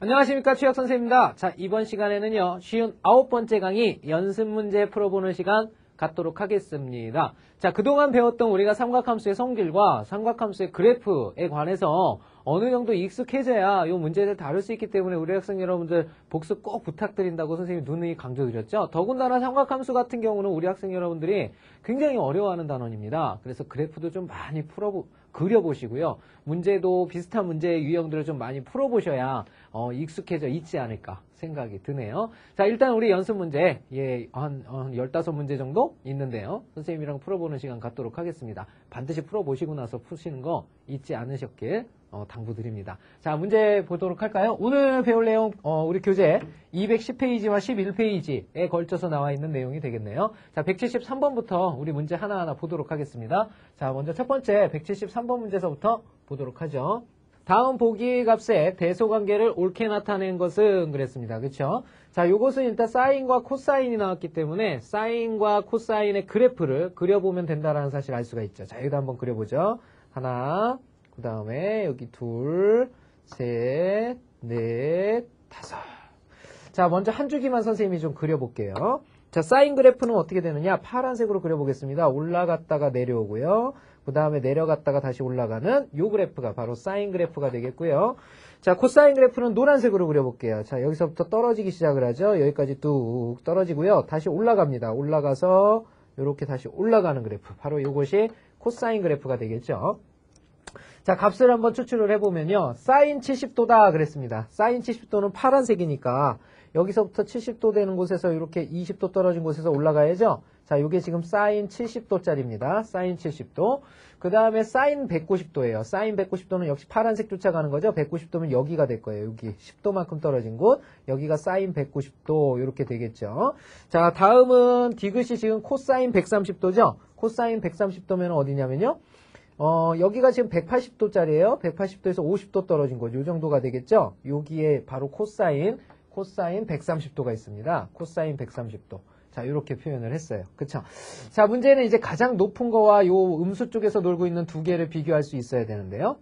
안녕하십니까, 추혁 선생입니다. 자, 이번 시간에는요, 쉬운 9번째 강의 연습 문제 풀어보는 시간 갖도록 하겠습니다. 자, 그동안 배웠던 우리가 삼각함수의 성질과 삼각함수의 그래프에 관해서 어느 정도 익숙해져야 이 문제를 다룰 수 있기 때문에 우리 학생 여러분들 복습 꼭 부탁드린다고 선생님이 누누이 강조드렸죠. 더군다나 삼각함수 같은 경우는 우리 학생 여러분들이 굉장히 어려워하는 단원입니다. 그래서 그래프도 좀 많이 그려보시고요. 문제도 비슷한 문제의 유형들을 좀 많이 풀어보셔야 익숙해져 있지 않을까 생각이 드네요. 자, 일단 우리 연습 문제 한 15문제 정도 있는데요. 선생님이랑 풀어보는 시간 갖도록 하겠습니다. 반드시 풀어보시고 나서 푸시는 거 잊지 않으셨길 당부드립니다. 자, 문제 보도록 할까요? 오늘 배울 내용 우리 교재 210페이지와 11페이지에 걸쳐서 나와 있는 내용이 되겠네요. 자, 173번부터 우리 문제 하나하나 보도록 하겠습니다. 자, 먼저 첫 번째 173번 문제서부터 보도록 하죠. 다음 보기 값의 대소관계를 옳게 나타낸 것은 그랬습니다. 그렇죠? 자, 요것은 일단 사인과 코사인이 나왔기 때문에 사인과 코사인의 그래프를 그려보면 된다라는 사실을 알 수가 있죠. 자, 여기도 한번 그려보죠. 하나, 그 다음에 여기 둘, 셋, 넷, 다섯. 자, 먼저 한 줄기만 선생님이 좀 그려볼게요. 자, 사인 그래프는 어떻게 되느냐? 파란색으로 그려보겠습니다. 올라갔다가 내려오고요. 그 다음에 내려갔다가 다시 올라가는 요 그래프가 바로 사인 그래프가 되겠고요. 자, 코사인 그래프는 노란색으로 그려볼게요. 자, 여기서부터 떨어지기 시작을 하죠. 여기까지 뚝 떨어지고요. 다시 올라갑니다. 올라가서 이렇게 다시 올라가는 그래프. 바로 이것이 코사인 그래프가 되겠죠. 자, 값을 한번 추출을 해보면요. 사인 70도다 그랬습니다. 사인 70도는 파란색이니까 여기서부터 70도 되는 곳에서 이렇게 20도 떨어진 곳에서 올라가야죠. 자, 이게 지금 사인 70도짜리입니다. 사인 70도. 그 다음에 사인 190도예요. 사인 190도는 역시 파란색 쫓아가는 거죠. 190도면 여기가 될 거예요. 여기 10도만큼 떨어진 곳. 여기가 사인 190도 이렇게 되겠죠. 자, 다음은 디귿이 지금 코사인 130도죠. 코사인 130도면 어디냐면요. 여기가 지금 180도짜리예요. 180도에서 50도 떨어진 곳. 요 정도가 되겠죠. 여기에 바로 코사인 130도가 있습니다. 코사인 130도. 자, 이렇게 표현을 했어요. 그쵸? 자, 문제는 이제 가장 높은 거와 요 음수 쪽에서 놀고 있는 두 개를 비교할 수 있어야 되는데요.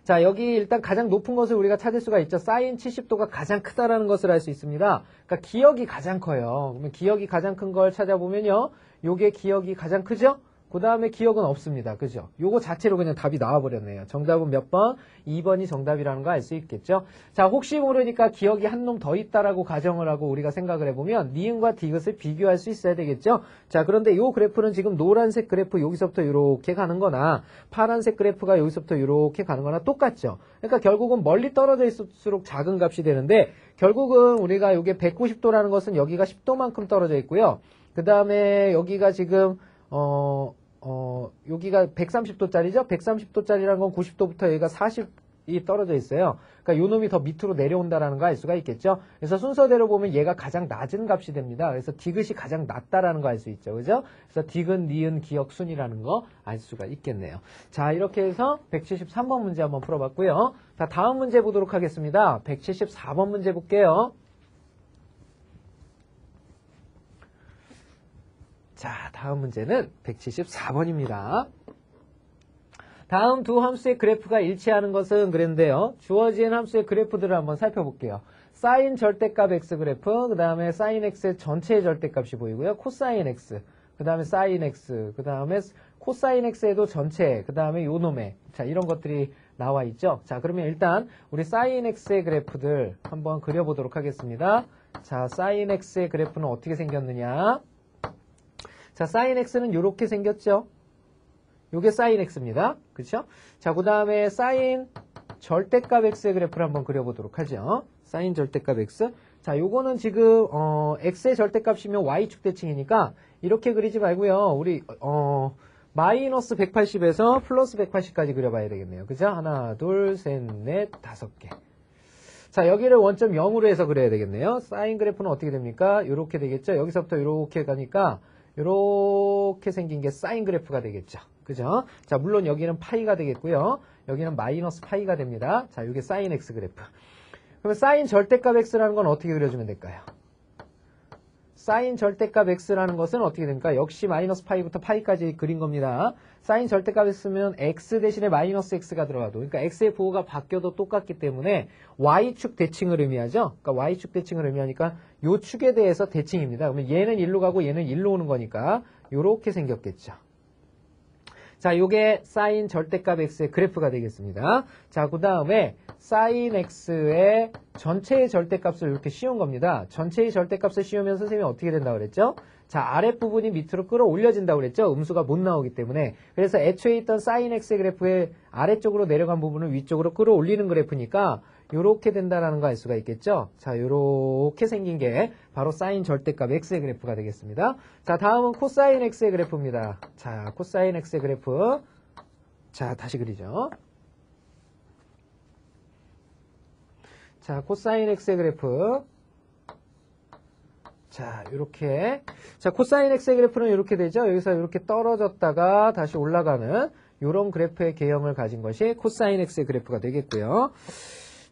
자, 여기 일단 가장 높은 것을 우리가 찾을 수가 있죠. 사인 70도가 가장 크다라는 것을 알 수 있습니다. 그러니까 기역이 가장 커요. 그러면 기역이 가장 큰 걸 찾아보면요. 요게 기역이 가장 크죠? 그 다음에 기억은 없습니다. 그죠? 요거 자체로 그냥 답이 나와버렸네요. 정답은 몇 번? 2번이 정답이라는 거 알 수 있겠죠? 자, 혹시 모르니까 기억이 한 놈 더 있다라고 가정을 하고 우리가 생각을 해보면 니은과 디귿을 비교할 수 있어야 되겠죠? 자, 그런데 요 그래프는 지금 노란색 그래프 여기서부터 이렇게 가는 거나 파란색 그래프가 여기서부터 이렇게 가는 거나 똑같죠? 그러니까 결국은 멀리 떨어져 있을수록 작은 값이 되는데 결국은 우리가 요게 190도라는 것은 여기가 10도만큼 떨어져 있고요. 그 다음에 여기가 지금 여기가 130도짜리죠? 130도짜리라는 건 90도부터 여기가 40이 떨어져 있어요. 그러니까 요 놈이 더 밑으로 내려온다라는 거 알 수가 있겠죠? 그래서 순서대로 보면 얘가 가장 낮은 값이 됩니다. 그래서 디귿이 가장 낮다라는 거 알 수 있죠. 그죠? 그래서 디귿, 니은, 기역, 순이라는 거 알 수가 있겠네요. 자, 이렇게 해서 173번 문제 한번 풀어봤고요. 자, 다음 문제 보도록 하겠습니다. 174번 문제 볼게요. 자, 다음 문제는 174번입니다. 다음 두 함수의 그래프가 일치하는 것은 그랬는데요. 주어진 함수의 그래프들을 한번 살펴볼게요. 사인 절대값 x 그래프, 그 다음에 사인 x의 전체의 절대값이 보이고요. 코사인 x, 그 다음에 사인 x, 그 다음에 코사인 x에도 전체, 그 다음에 요놈의, 자, 이런 것들이 나와 있죠. 자, 그러면 일단 우리 사인 x의 그래프들 한번 그려보도록 하겠습니다. 자, 사인 x의 그래프는 어떻게 생겼느냐? 자, 사인 x는 이렇게 생겼죠. 요게 사인 x입니다. 그렇죠? 자, 그 다음에 사인 절대값 x의 그래프를 한번 그려보도록 하죠. 사인 절대값 x. 자, 요거는 지금 x의 절대값이면 y축 대칭이니까 이렇게 그리지 말고요. 우리 마이너스 180에서 플러스 180까지 그려봐야 되겠네요. 그죠? 하나, 둘, 셋, 넷, 다섯 개. 자, 여기를 원점 0으로 해서 그려야 되겠네요. 사인 그래프는 어떻게 됩니까? 요렇게 되겠죠? 여기서부터 요렇게 가니까 요렇게 생긴 게 사인 그래프가 되겠죠. 그죠? 자, 물론 여기는 파이가 되겠고요. 여기는 마이너스 파이가 됩니다. 자, 이게 사인 x 그래프. 그러면 사인 절대값 x라는 건 어떻게 그려주면 될까요? 사인 절대값 x라는 것은 어떻게 됩니까? 역시 마이너스 파이부터 파이까지 그린 겁니다. 사인 절대값 x면 x 대신에 마이너스 x가 들어가도, 그러니까 x의 부호가 바뀌어도 똑같기 때문에 y축 대칭을 의미하죠. 그러니까 y축 대칭을 의미하니까 요 축에 대해서 대칭입니다. 그러면 얘는 1로 가고 얘는 1로 오는 거니까 요렇게 생겼겠죠. 자, 요게 사인 절대값 x의 그래프가 되겠습니다. 자, 그 다음에 사인 x의 전체의 절대값을 이렇게 씌운 겁니다. 전체의 절대값을 씌우면 선생님이 어떻게 된다고 그랬죠? 자, 아랫부분이 밑으로 끌어올려진다고 그랬죠? 음수가 못 나오기 때문에. 그래서 애초에 있던 사인 x의 그래프의 아래쪽으로 내려간 부분을 위쪽으로 끌어올리는 그래프니까 요렇게 된다라는 거 알 수가 있겠죠? 자, 요렇게 생긴 게 바로 사인 절대값 x의 그래프가 되겠습니다. 자, 다음은 코사인 x의 그래프입니다. 자, 코사인 x의 그래프. 자, 다시 그리죠. 자, 코사인 x의 그래프. 자, 요렇게. 자, 코사인 x의 그래프는 이렇게 되죠? 여기서 이렇게 떨어졌다가 다시 올라가는 요런 그래프의 개형을 가진 것이 코사인 x의 그래프가 되겠고요.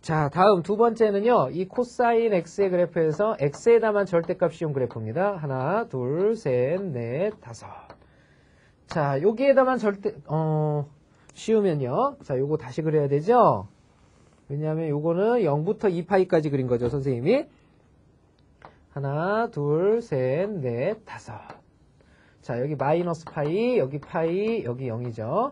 자, 다음 두 번째는요. 이 코사인 x의 그래프에서 x에다만 절대값 씌운 그래프입니다. 하나, 둘, 셋, 넷, 다섯. 자, 여기에다만 씌우면요. 자, 요거 다시 그려야 되죠? 왜냐하면 요거는 0부터 2파이까지 그린 거죠, 선생님이. 하나, 둘, 셋, 넷, 다섯. 자, 여기 마이너스 파이, 여기 파이, 여기 0이죠.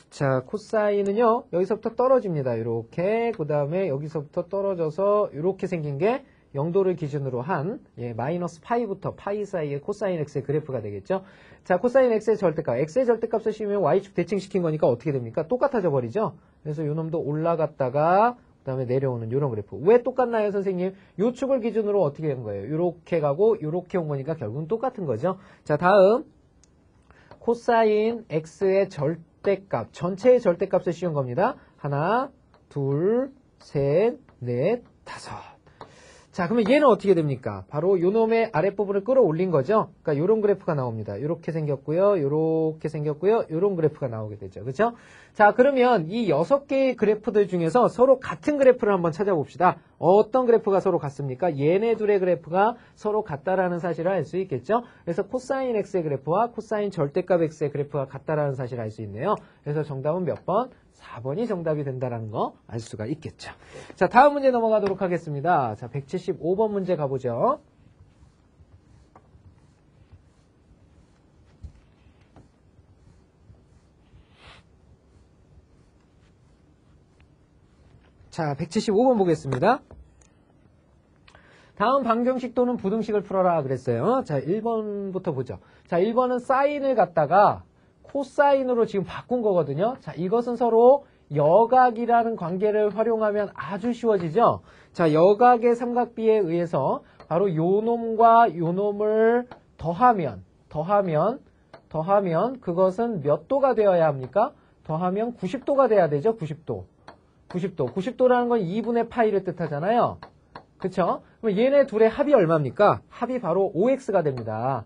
자, 코사인은요, 여기서부터 떨어집니다. 이렇게. 그 다음에 여기서부터 떨어져서 이렇게 생긴 게 0도를 기준으로 한, 마이너스 파이부터 파이 사이의 코사인 x의 그래프가 되겠죠. 자, 코사인 x의 절대값. x의 절대값을 씌우면 y축 대칭시킨 거니까 어떻게 됩니까? 똑같아져 버리죠. 그래서 요 놈도 올라갔다가, 그 다음에 내려오는 요런 그래프. 왜 똑같나요, 선생님? 요 축을 기준으로 어떻게 된 거예요? 요렇게 가고, 요렇게 온 거니까 결국은 똑같은 거죠. 자, 다음. 코사인 x의 절대값, 전체의 절대값을 씌운 겁니다. 하나, 둘, 셋, 넷, 다섯. 자, 그러면 얘는 어떻게 됩니까? 바로 요 놈의 아랫부분을 끌어올린 거죠. 그러니까 요런 그래프가 나옵니다. 요렇게 생겼고요. 요렇게 생겼고요. 요런 그래프가 나오게 되죠. 그렇죠? 자, 그러면 이 6개의 그래프들 중에서 서로 같은 그래프를 한번 찾아봅시다. 어떤 그래프가 서로 같습니까? 얘네 둘의 그래프가 서로 같다라는 사실을 알 수 있겠죠? 그래서 코사인 x의 그래프와 코사인 절대값 x의 그래프가 같다라는 사실을 알 수 있네요. 그래서 정답은 몇 번? 4번이 정답이 된다는 거 알 수가 있겠죠. 자, 다음 문제 넘어가도록 하겠습니다. 자, 175번 문제 가보죠. 자, 175번 보겠습니다. 다음 방정식 또는 부등식을 풀어라 그랬어요. 자, 1번부터 보죠. 자, 1번은 사인을 갖다가 코사인으로 지금 바꾼 거거든요. 자, 이것은 서로 여각이라는 관계를 활용하면 아주 쉬워지죠. 자, 여각의 삼각비에 의해서 바로 요 놈과 요 놈을 더하면 그것은 몇 도가 되어야 합니까? 더하면 90도가 돼야 되죠. 90도라는 건 2분의 파이를 뜻하잖아요. 그쵸? 그럼 얘네 둘의 합이 얼마입니까? 합이 바로 5x가 됩니다.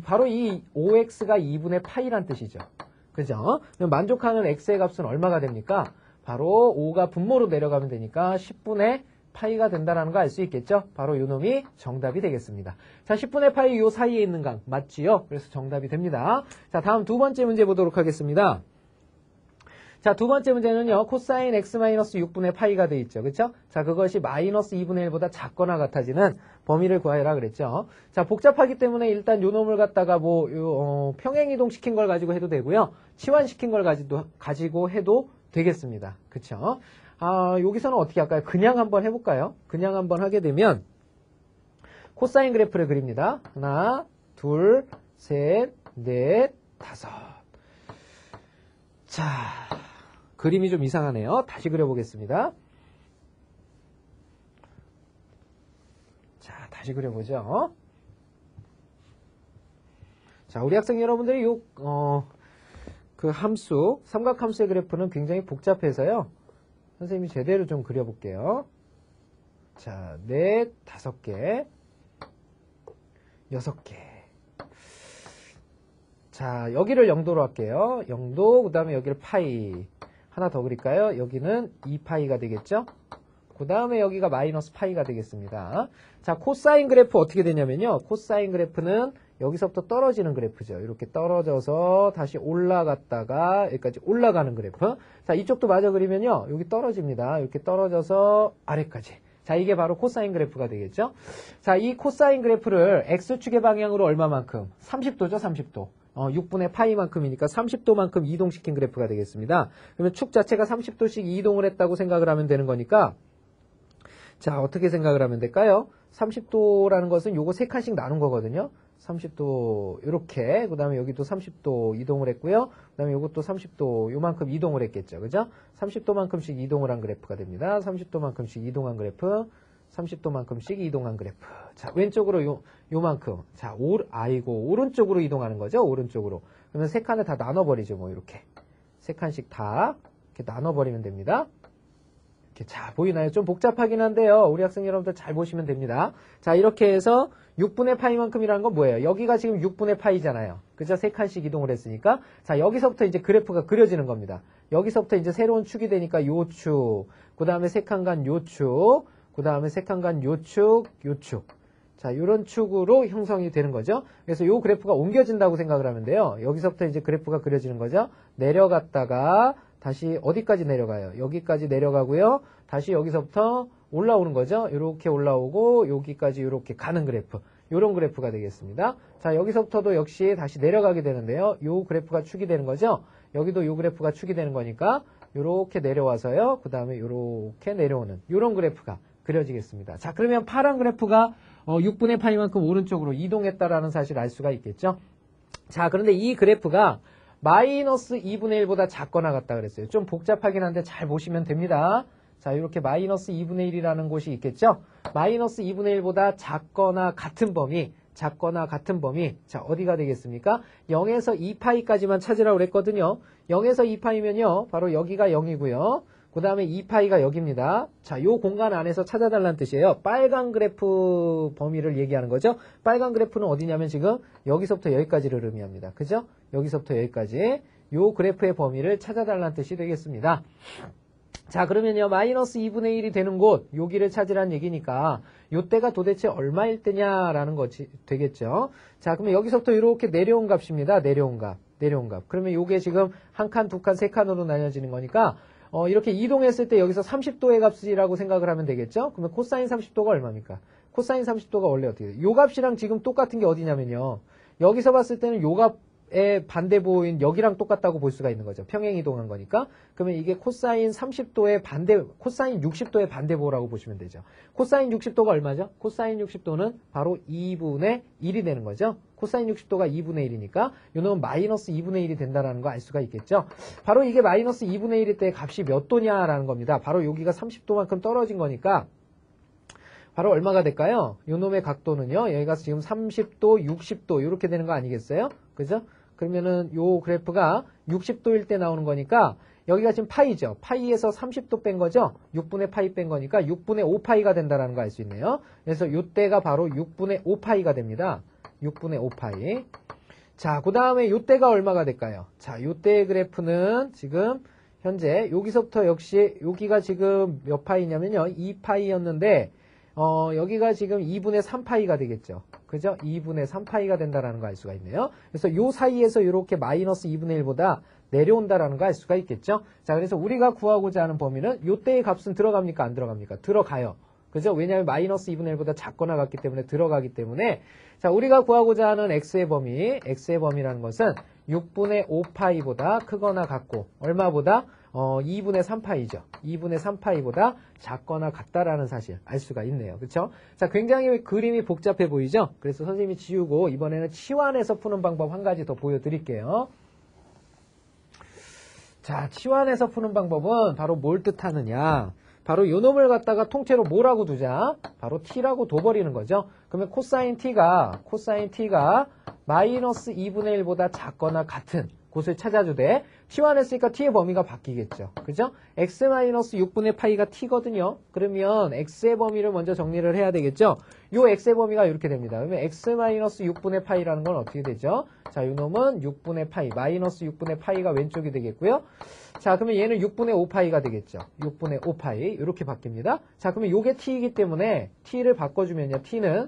바로 이 5x가 2분의 파이란 뜻이죠. 그죠? 그럼 만족하는 x의 값은 얼마가 됩니까? 바로 5가 분모로 내려가면 되니까 10분의 파이가 된다는 거 알 수 있겠죠? 바로 요 놈이 정답이 되겠습니다. 자, 10분의 파이 요 사이에 있는 강 맞지요? 그래서 정답이 됩니다. 자, 다음 두 번째 문제 보도록 하겠습니다. 자, 두 번째 문제는요, 코사인 x-6분의 파이가 돼 있죠. 그쵸? 자, 그것이 마이너스 2분의 1보다 작거나 같아지는 범위를 구하라 그랬죠. 자, 복잡하기 때문에 일단 요 놈을 갖다가 평행이동 시킨 걸 가지고 해도 되고요. 치환시킨 걸 가지고 해도 되겠습니다. 그쵸? 여기서는 어떻게 할까요? 그냥 한번 해볼까요? 그냥 한번 하게 되면, 코사인 그래프를 그립니다. 하나, 둘, 셋, 넷, 다섯. 자, 그림이 좀 이상하네요. 다시 그려보겠습니다. 자, 다시 그려보죠. 자, 우리 학생 여러분들이 그 함수, 삼각함수의 그래프는 굉장히 복잡해서요. 선생님이 제대로 좀 그려볼게요. 자, 넷, 5개, 6개. 자, 여기를 0도로 할게요. 0도, 그 다음에 여기를 파이. 하나 더 그릴까요? 여기는 2파이가 되겠죠? 그 다음에 여기가 마이너스 파이가 되겠습니다. 자, 코사인 그래프 어떻게 되냐면요. 코사인 그래프는 여기서부터 떨어지는 그래프죠. 이렇게 떨어져서 다시 올라갔다가 여기까지 올라가는 그래프. 자, 이쪽도 마저 그리면요. 여기 떨어집니다. 이렇게 떨어져서 아래까지. 자, 이게 바로 코사인 그래프가 되겠죠. 자, 이 코사인 그래프를 x축의 방향으로 얼마만큼? 30도죠, 30도. 6분의 파이만큼이니까 30도만큼 이동시킨 그래프가 되겠습니다. 그러면 축 자체가 30도씩 이동을 했다고 생각을 하면 되는 거니까 자, 어떻게 생각을 하면 될까요? 30도라는 것은 요거 3칸씩 나눈 거거든요. 30도 이렇게, 그 다음에 여기도 30도 이동을 했고요. 그 다음에 요것도 30도 요만큼 이동을 했겠죠. 그죠? 30도만큼씩 이동을 한 그래프가 됩니다. 30도만큼씩 이동한 그래프, 30도만큼씩 이동한 그래프. 자, 왼쪽으로 요만큼. 자, 오른쪽으로 이동하는 거죠. 오른쪽으로. 그러면 3칸을 다 나눠버리죠. 뭐 이렇게. 3칸씩 다 이렇게 나눠버리면 됩니다. 이렇게 자, 보이나요? 좀 복잡하긴 한데요. 우리 학생 여러분들 잘 보시면 됩니다. 자, 이렇게 해서 6분의 파이만큼이라는 건 뭐예요? 여기가 지금 6분의 파이잖아요. 그죠? 3칸씩 이동을 했으니까. 자, 여기서부터 이제 그래프가 그려지는 겁니다. 여기서부터 이제 새로운 축이 되니까 요 축, 그 다음에 3칸 간 요 축, 그 다음에 3칸 간 요 축, 요 축. 자, 요런 축으로 형성이 되는 거죠. 그래서 요 그래프가 옮겨진다고 생각을 하면 돼요. 여기서부터 이제 그래프가 그려지는 거죠. 내려갔다가 다시 어디까지 내려가요? 여기까지 내려가고요. 다시 여기서부터 올라오는 거죠. 이렇게 올라오고 여기까지 이렇게 가는 그래프. 이런 그래프가 되겠습니다. 자, 여기서부터도 역시 다시 내려가게 되는데요. 요 그래프가 축이 되는 거죠. 여기도 요 그래프가 축이 되는 거니까 이렇게 내려와서요. 그 다음에 이렇게 내려오는 이런 그래프가 그려지겠습니다. 자, 그러면 파란 그래프가 6분의 파이만큼 오른쪽으로 이동했다라는 사실을 알 수가 있겠죠. 자, 그런데 이 그래프가 마이너스 2분의 1보다 작거나 같다 그랬어요. 좀 복잡하긴 한데 잘 보시면 됩니다. 자, 이렇게 마이너스 2분의 1이라는 곳이 있겠죠. 마이너스 2분의 1보다 작거나 같은 범위. 자, 어디가 되겠습니까? 0에서 2파이까지만 찾으라고 그랬거든요. 0에서 2파이면요. 바로 여기가 0이고요. 그 다음에 2파이가 여기입니다. 자, 요 공간 안에서 찾아달라는 뜻이에요. 빨간 그래프 범위를 얘기하는 거죠. 빨간 그래프는 어디냐면 지금 여기서부터 여기까지를 의미합니다. 그죠? 여기서부터 여기까지 요 그래프의 범위를 찾아달라는 뜻이 되겠습니다. 자, 그러면요. 마이너스 2분의 1이 되는 곳, 여기를 찾으라는 얘기니까 요때가 도대체 얼마일 때냐라는 것이 되겠죠. 자, 그러면 여기서부터 이렇게 내려온 값입니다. 내려온 값. 그러면 요게 지금 한 칸, 두 칸, 세 칸으로 나뉘어지는 거니까 이렇게 이동했을 때 여기서 30도의 값이라고 생각을 하면 되겠죠? 그러면 코사인 30도가 얼마입니까? 코사인 30도가 원래 어떻게 돼요? 요 값이랑 지금 똑같은 게 어디냐면요. 여기서 봤을 때는 요 값의 반대보인 여기랑 똑같다고 볼 수가 있는 거죠. 평행 이동한 거니까. 그러면 이게 코사인 30도의 코사인 60도의 반대보라고 보시면 되죠. 코사인 60도가 얼마죠? 코사인 60도는 바로 2분의 1이 되는 거죠. 코사인 60도가 2분의 1이니까 요놈은 마이너스 2분의 1이 된다는 거 알 수가 있겠죠. 바로 이게 마이너스 2분의 1일 때 값이 몇 도냐라는 겁니다. 바로 여기가 30도만큼 떨어진 거니까 바로 얼마가 될까요? 요놈의 각도는요. 여기가 지금 30도, 60도 이렇게 되는 거 아니겠어요? 그죠? 그러면은 요 그래프가 60도일 때 나오는 거니까 여기가 지금 파이죠. 파이에서 30도 뺀 거죠. 6분의 파이 뺀 거니까 6분의 5파이가 된다는 거 알 수 있네요. 그래서 요때가 바로 6분의 5파이가 됩니다. 6분의 5파이. 자, 그 다음에 요때가 얼마가 될까요? 자, 요때의 그래프는 지금 현재 여기서부터 역시 여기가 지금 몇 파이냐면요. 2파이였는데 여기가 지금 2분의 3파이가 되겠죠. 그죠? 2분의 3파이가 된다는 거 알 수가 있네요. 그래서 요 사이에서 이렇게 마이너스 2분의 1보다 내려온다라는 거 알 수가 있겠죠. 자, 그래서 우리가 구하고자 하는 범위는 요때의 값은 들어갑니까? 안 들어갑니까? 들어가요. 그죠? 왜냐하면 마이너스 2분의 1보다 작거나 같기 때문에 들어가기 때문에 자, 우리가 구하고자 하는 x의 범위라는 것은 6분의 5파이보다 크거나 같고 얼마보다? 2분의 3파이죠. 2분의 3파이보다 작거나 같다라는 사실 알 수가 있네요. 그렇죠? 자, 굉장히 그림이 복잡해 보이죠? 그래서 선생님이 지우고 이번에는 치환해서 푸는 방법 한 가지 더 보여드릴게요. 자, 치환해서 푸는 방법은 바로 뭘 뜻하느냐? 바로 요 놈을 갖다가 통째로 뭐라고 두자? 바로 t라고 둬버리는 거죠. 그러면 코사인 t가 마이너스 2분의 1보다 작거나 같은 곳을 찾아주되 t1 했으니까 t의 범위가 바뀌겠죠. 그죠? x-6분의 파이가 t거든요. 그러면 x의 범위를 먼저 정리를 해야 되겠죠. 요 x의 범위가 이렇게 됩니다. 그러면 x-6분의 파이라는 건 어떻게 되죠? 자, 요 놈은 6분의 파이, 마이너스 6분의 파이가 왼쪽이 되겠고요. 자, 그러면 얘는 6분의 5파이가 되겠죠. 6분의 5파이 이렇게 바뀝니다. 자, 그러면 요게 t이기 때문에 t를 바꿔주면요. t는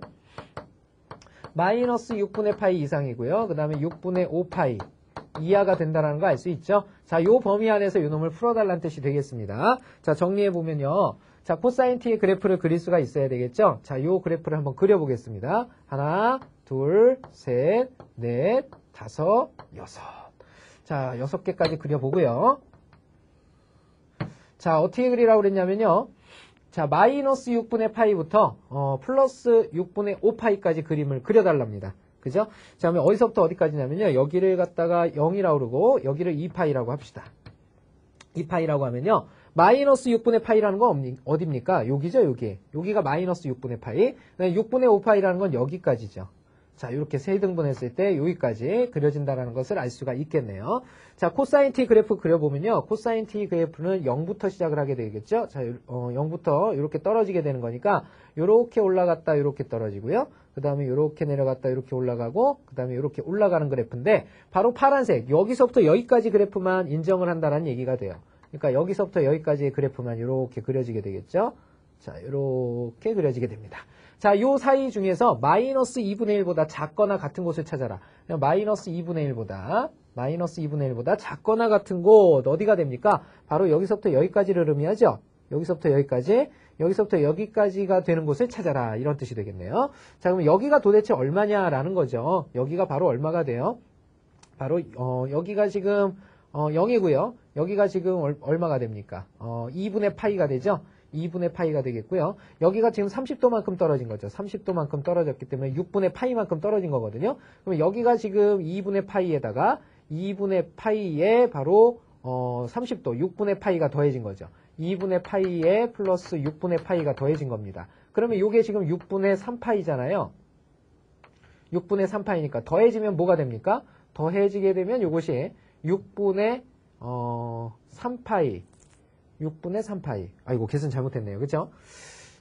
마이너스 6분의 파이 이상이고요. 그 다음에 6분의 5파이 이하가 된다는 거 알 수 있죠? 자, 요 범위 안에서 요 놈을 풀어달라는 뜻이 되겠습니다. 자, 정리해보면요. 자, 코사인 t의 그래프를 그릴 수가 있어야 되겠죠? 자, 요 그래프를 한번 그려보겠습니다. 하나, 둘, 셋, 넷, 다섯, 여섯. 자, 6개까지 그려보고요. 자, 어떻게 그리라고 그랬냐면요. 자, 마이너스 6분의 파이부터 플러스 6분의 5파이까지 그림을 그려달랍니다. 그죠? 자, 그러면 어디서부터 어디까지냐면요. 여기를 갖다가 0이라고 그러고 여기를 2파이라고 합시다. 2파이라고 하면요. 마이너스 6분의 파이라는 건 어디입니까? 여기죠, 여기. 여기가 마이너스 6분의 파이. 6분의 5파이라는 건 여기까지죠. 자, 이렇게 세 등분했을 때 여기까지 그려진다는 것을 알 수가 있겠네요. 자, 코사인 t 그래프 그려보면요. 코사인 t 그래프는 0부터 시작을 하게 되겠죠. 자, 0부터 이렇게 떨어지게 되는 거니까 이렇게 올라갔다 이렇게 떨어지고요. 그 다음에 이렇게 내려갔다 이렇게 올라가고 그 다음에 이렇게 올라가는 그래프인데 바로 파란색 여기서부터 여기까지 그래프만 인정을 한다는 얘기가 돼요. 그러니까 여기서부터 여기까지의 그래프만 이렇게 그려지게 되겠죠. 자, 이렇게 그려지게 됩니다. 자, 요 사이 중에서 마이너스 2분의 1보다 작거나 같은 곳을 찾아라. 마이너스 2분의 1보다 작거나 같은 곳 어디가 됩니까? 바로 여기서부터 여기까지를 의미하죠. 여기서부터 여기까지, 여기서부터 여기까지가 되는 곳을 찾아라. 이런 뜻이 되겠네요. 자, 그럼 여기가 도대체 얼마냐라는 거죠. 여기가 바로 얼마가 돼요? 바로 여기가 지금 0이고요. 여기가 지금 얼마가 됩니까? 2분의 파이가 되죠. 2분의 파이가 되겠고요. 여기가 지금 30도만큼 떨어진 거죠. 30도만큼 떨어졌기 때문에 6분의 파이만큼 떨어진 거거든요. 그러면 여기가 지금 2분의 파이에다가 2분의 파이에 바로 30도, 6분의 파이가 더해진 거죠. 2분의 파이에 플러스 6분의 파이가 더해진 겁니다. 그러면 이게 지금 6분의 3파이잖아요. 6분의 3파이니까 더해지면 뭐가 됩니까? 더해지게 되면 이것이 6분의 3파이 6분의 3파이. 아이고, 계산 잘못했네요. 그죠?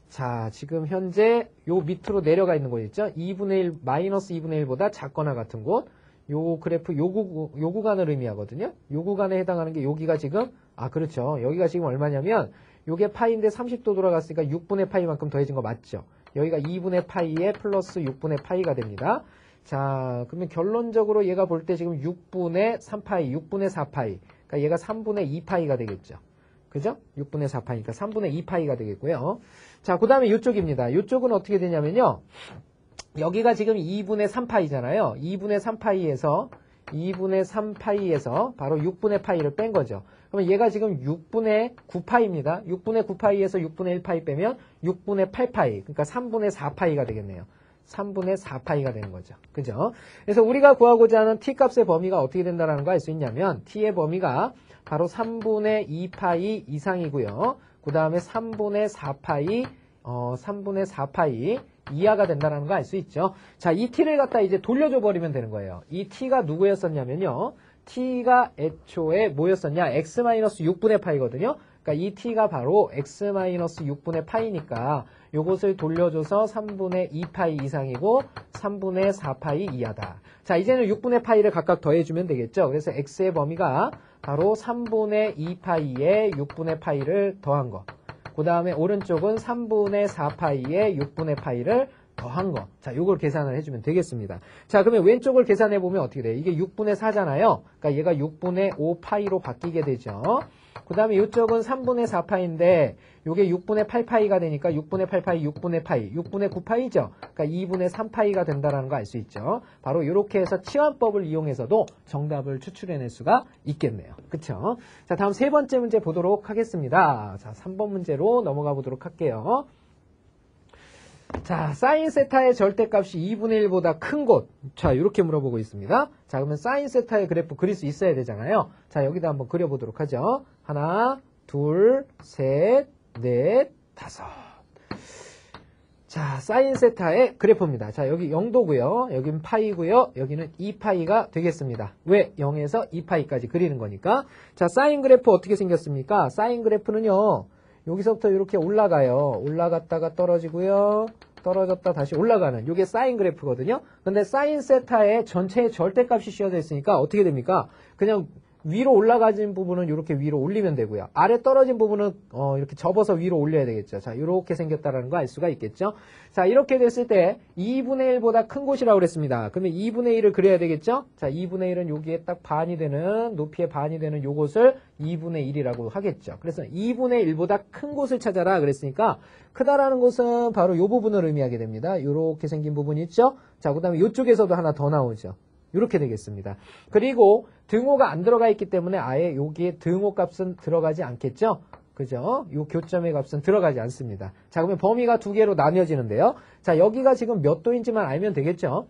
자, 지금 현재 요 밑으로 내려가 있는 곳 있죠? 2분의 1, 마이너스 2분의 1보다 작거나 같은 곳. 요 그래프, 요 구간을 의미하거든요. 요 구간에 해당하는 게 여기가 지금, 그렇죠. 여기가 지금 얼마냐면, 요게 파이인데 30도 돌아갔으니까 6분의 파이만큼 더해진 거 맞죠? 여기가 2분의 파이에 플러스 6분의 파이가 됩니다. 자, 그러면 결론적으로 얘가 볼 때 지금 6분의 3파이, 6분의 4파이. 그러니까 얘가 3분의 2파이가 되겠죠. 그죠? 6분의 4파이니까 3분의 2파이가 되겠고요. 자, 그 다음에 이쪽입니다. 이쪽은 어떻게 되냐면요. 여기가 지금 2분의 3파이잖아요. 2분의 3파이에서 바로 6분의 파이를 뺀 거죠. 그러면 얘가 지금 6분의 9파이입니다. 6분의 9파이에서 6분의 1파이 빼면 6분의 8파이. 그러니까 3분의 4파이가 되겠네요. 3분의 4파이가 되는 거죠. 그죠? 그래서 우리가 구하고자 하는 t 값의 범위가 어떻게 된다는 거 알 수 있냐면 t의 범위가 바로 3분의 2파이 이상이고요. 그 다음에 3분의 4파이 이하가 된다는 거 알 수 있죠. 자, 이 t를 갖다 이제 돌려줘 버리면 되는 거예요. 이 t가 누구였었냐면요. t가 애초에 뭐였었냐? x-6분의 파이거든요. 그러니까 이 t가 바로 x-6분의 파이니까 요것을 돌려줘서 3분의 2파이 이상이고 3분의 4파이 이하다. 자, 이제는 6분의 파이를 각각 더해주면 되겠죠. 그래서 x의 범위가 바로 3분의 2파이에 6분의 파이를 더한 거. 그 다음에 오른쪽은 3분의 4파이에 6분의 파이를 더한 거. 자, 요걸 계산을 해주면 되겠습니다. 자, 그러면 왼쪽을 계산해보면 어떻게 돼요? 이게 6분의 4잖아요. 그러니까 얘가 6분의 5파이로 바뀌게 되죠. 그 다음에 이쪽은 3분의 4파이인데 요게 6분의 8파이가 되니까 6분의 8파이, 6분의 파이, 6분의 9파이죠. 그러니까 2분의 3파이가 된다는 거 알 수 있죠. 바로 이렇게 해서 치환법을 이용해서도 정답을 추출해낼 수가 있겠네요. 그쵸? 자, 다음 세 번째 문제 보도록 하겠습니다. 자, 3번 문제로 넘어가 보도록 할게요. 자, 사인 세타의 절대값이 2분의 1보다 큰 곳. 자, 이렇게 물어보고 있습니다. 자, 그러면 사인 세타의 그래프 그릴 수 있어야 되잖아요. 자, 여기다 한번 그려보도록 하죠. 하나, 둘, 셋, 넷, 다섯. 자, 사인 세타의 그래프입니다. 자, 여기 0도고요. 여기는 파이고요. 여기는 2파이가 되겠습니다. 왜? 0에서 2파이까지 그리는 거니까. 자, 사인 그래프 어떻게 생겼습니까? 사인 그래프는요. 여기서부터 이렇게 올라가요. 올라갔다가 떨어지고요. 떨어졌다 다시 올라가는 이게 사인 그래프거든요. 근데 사인 세타의 전체의 절대값이 씌워져 있으니까 어떻게 됩니까? 그냥 위로 올라가진 부분은 이렇게 위로 올리면 되고요. 아래 떨어진 부분은 이렇게 접어서 위로 올려야 되겠죠. 자, 이렇게 생겼다라는 거 알 수가 있겠죠. 자, 이렇게 됐을 때 2분의 1보다 큰 곳이라고 그랬습니다. 그러면 2분의 1을 그려야 되겠죠. 자, 2분의 1은 여기에 딱 반이 되는 높이의 반이 되는 요것을 2분의 1이라고 하겠죠. 그래서 2분의 1보다 큰 곳을 찾아라 그랬으니까 크다라는 것은 바로 요 부분을 의미하게 됩니다. 요렇게 생긴 부분이 있죠. 자, 그다음에 이쪽에서도 하나 더 나오죠. 이렇게 되겠습니다. 그리고 등호가 안 들어가 있기 때문에 아예 여기에 등호 값은 들어가지 않겠죠? 그죠? 요 교점의 값은 들어가지 않습니다. 자, 그러면 범위가 두 개로 나뉘어지는데요. 자, 여기가 지금 몇 도인지만 알면 되겠죠?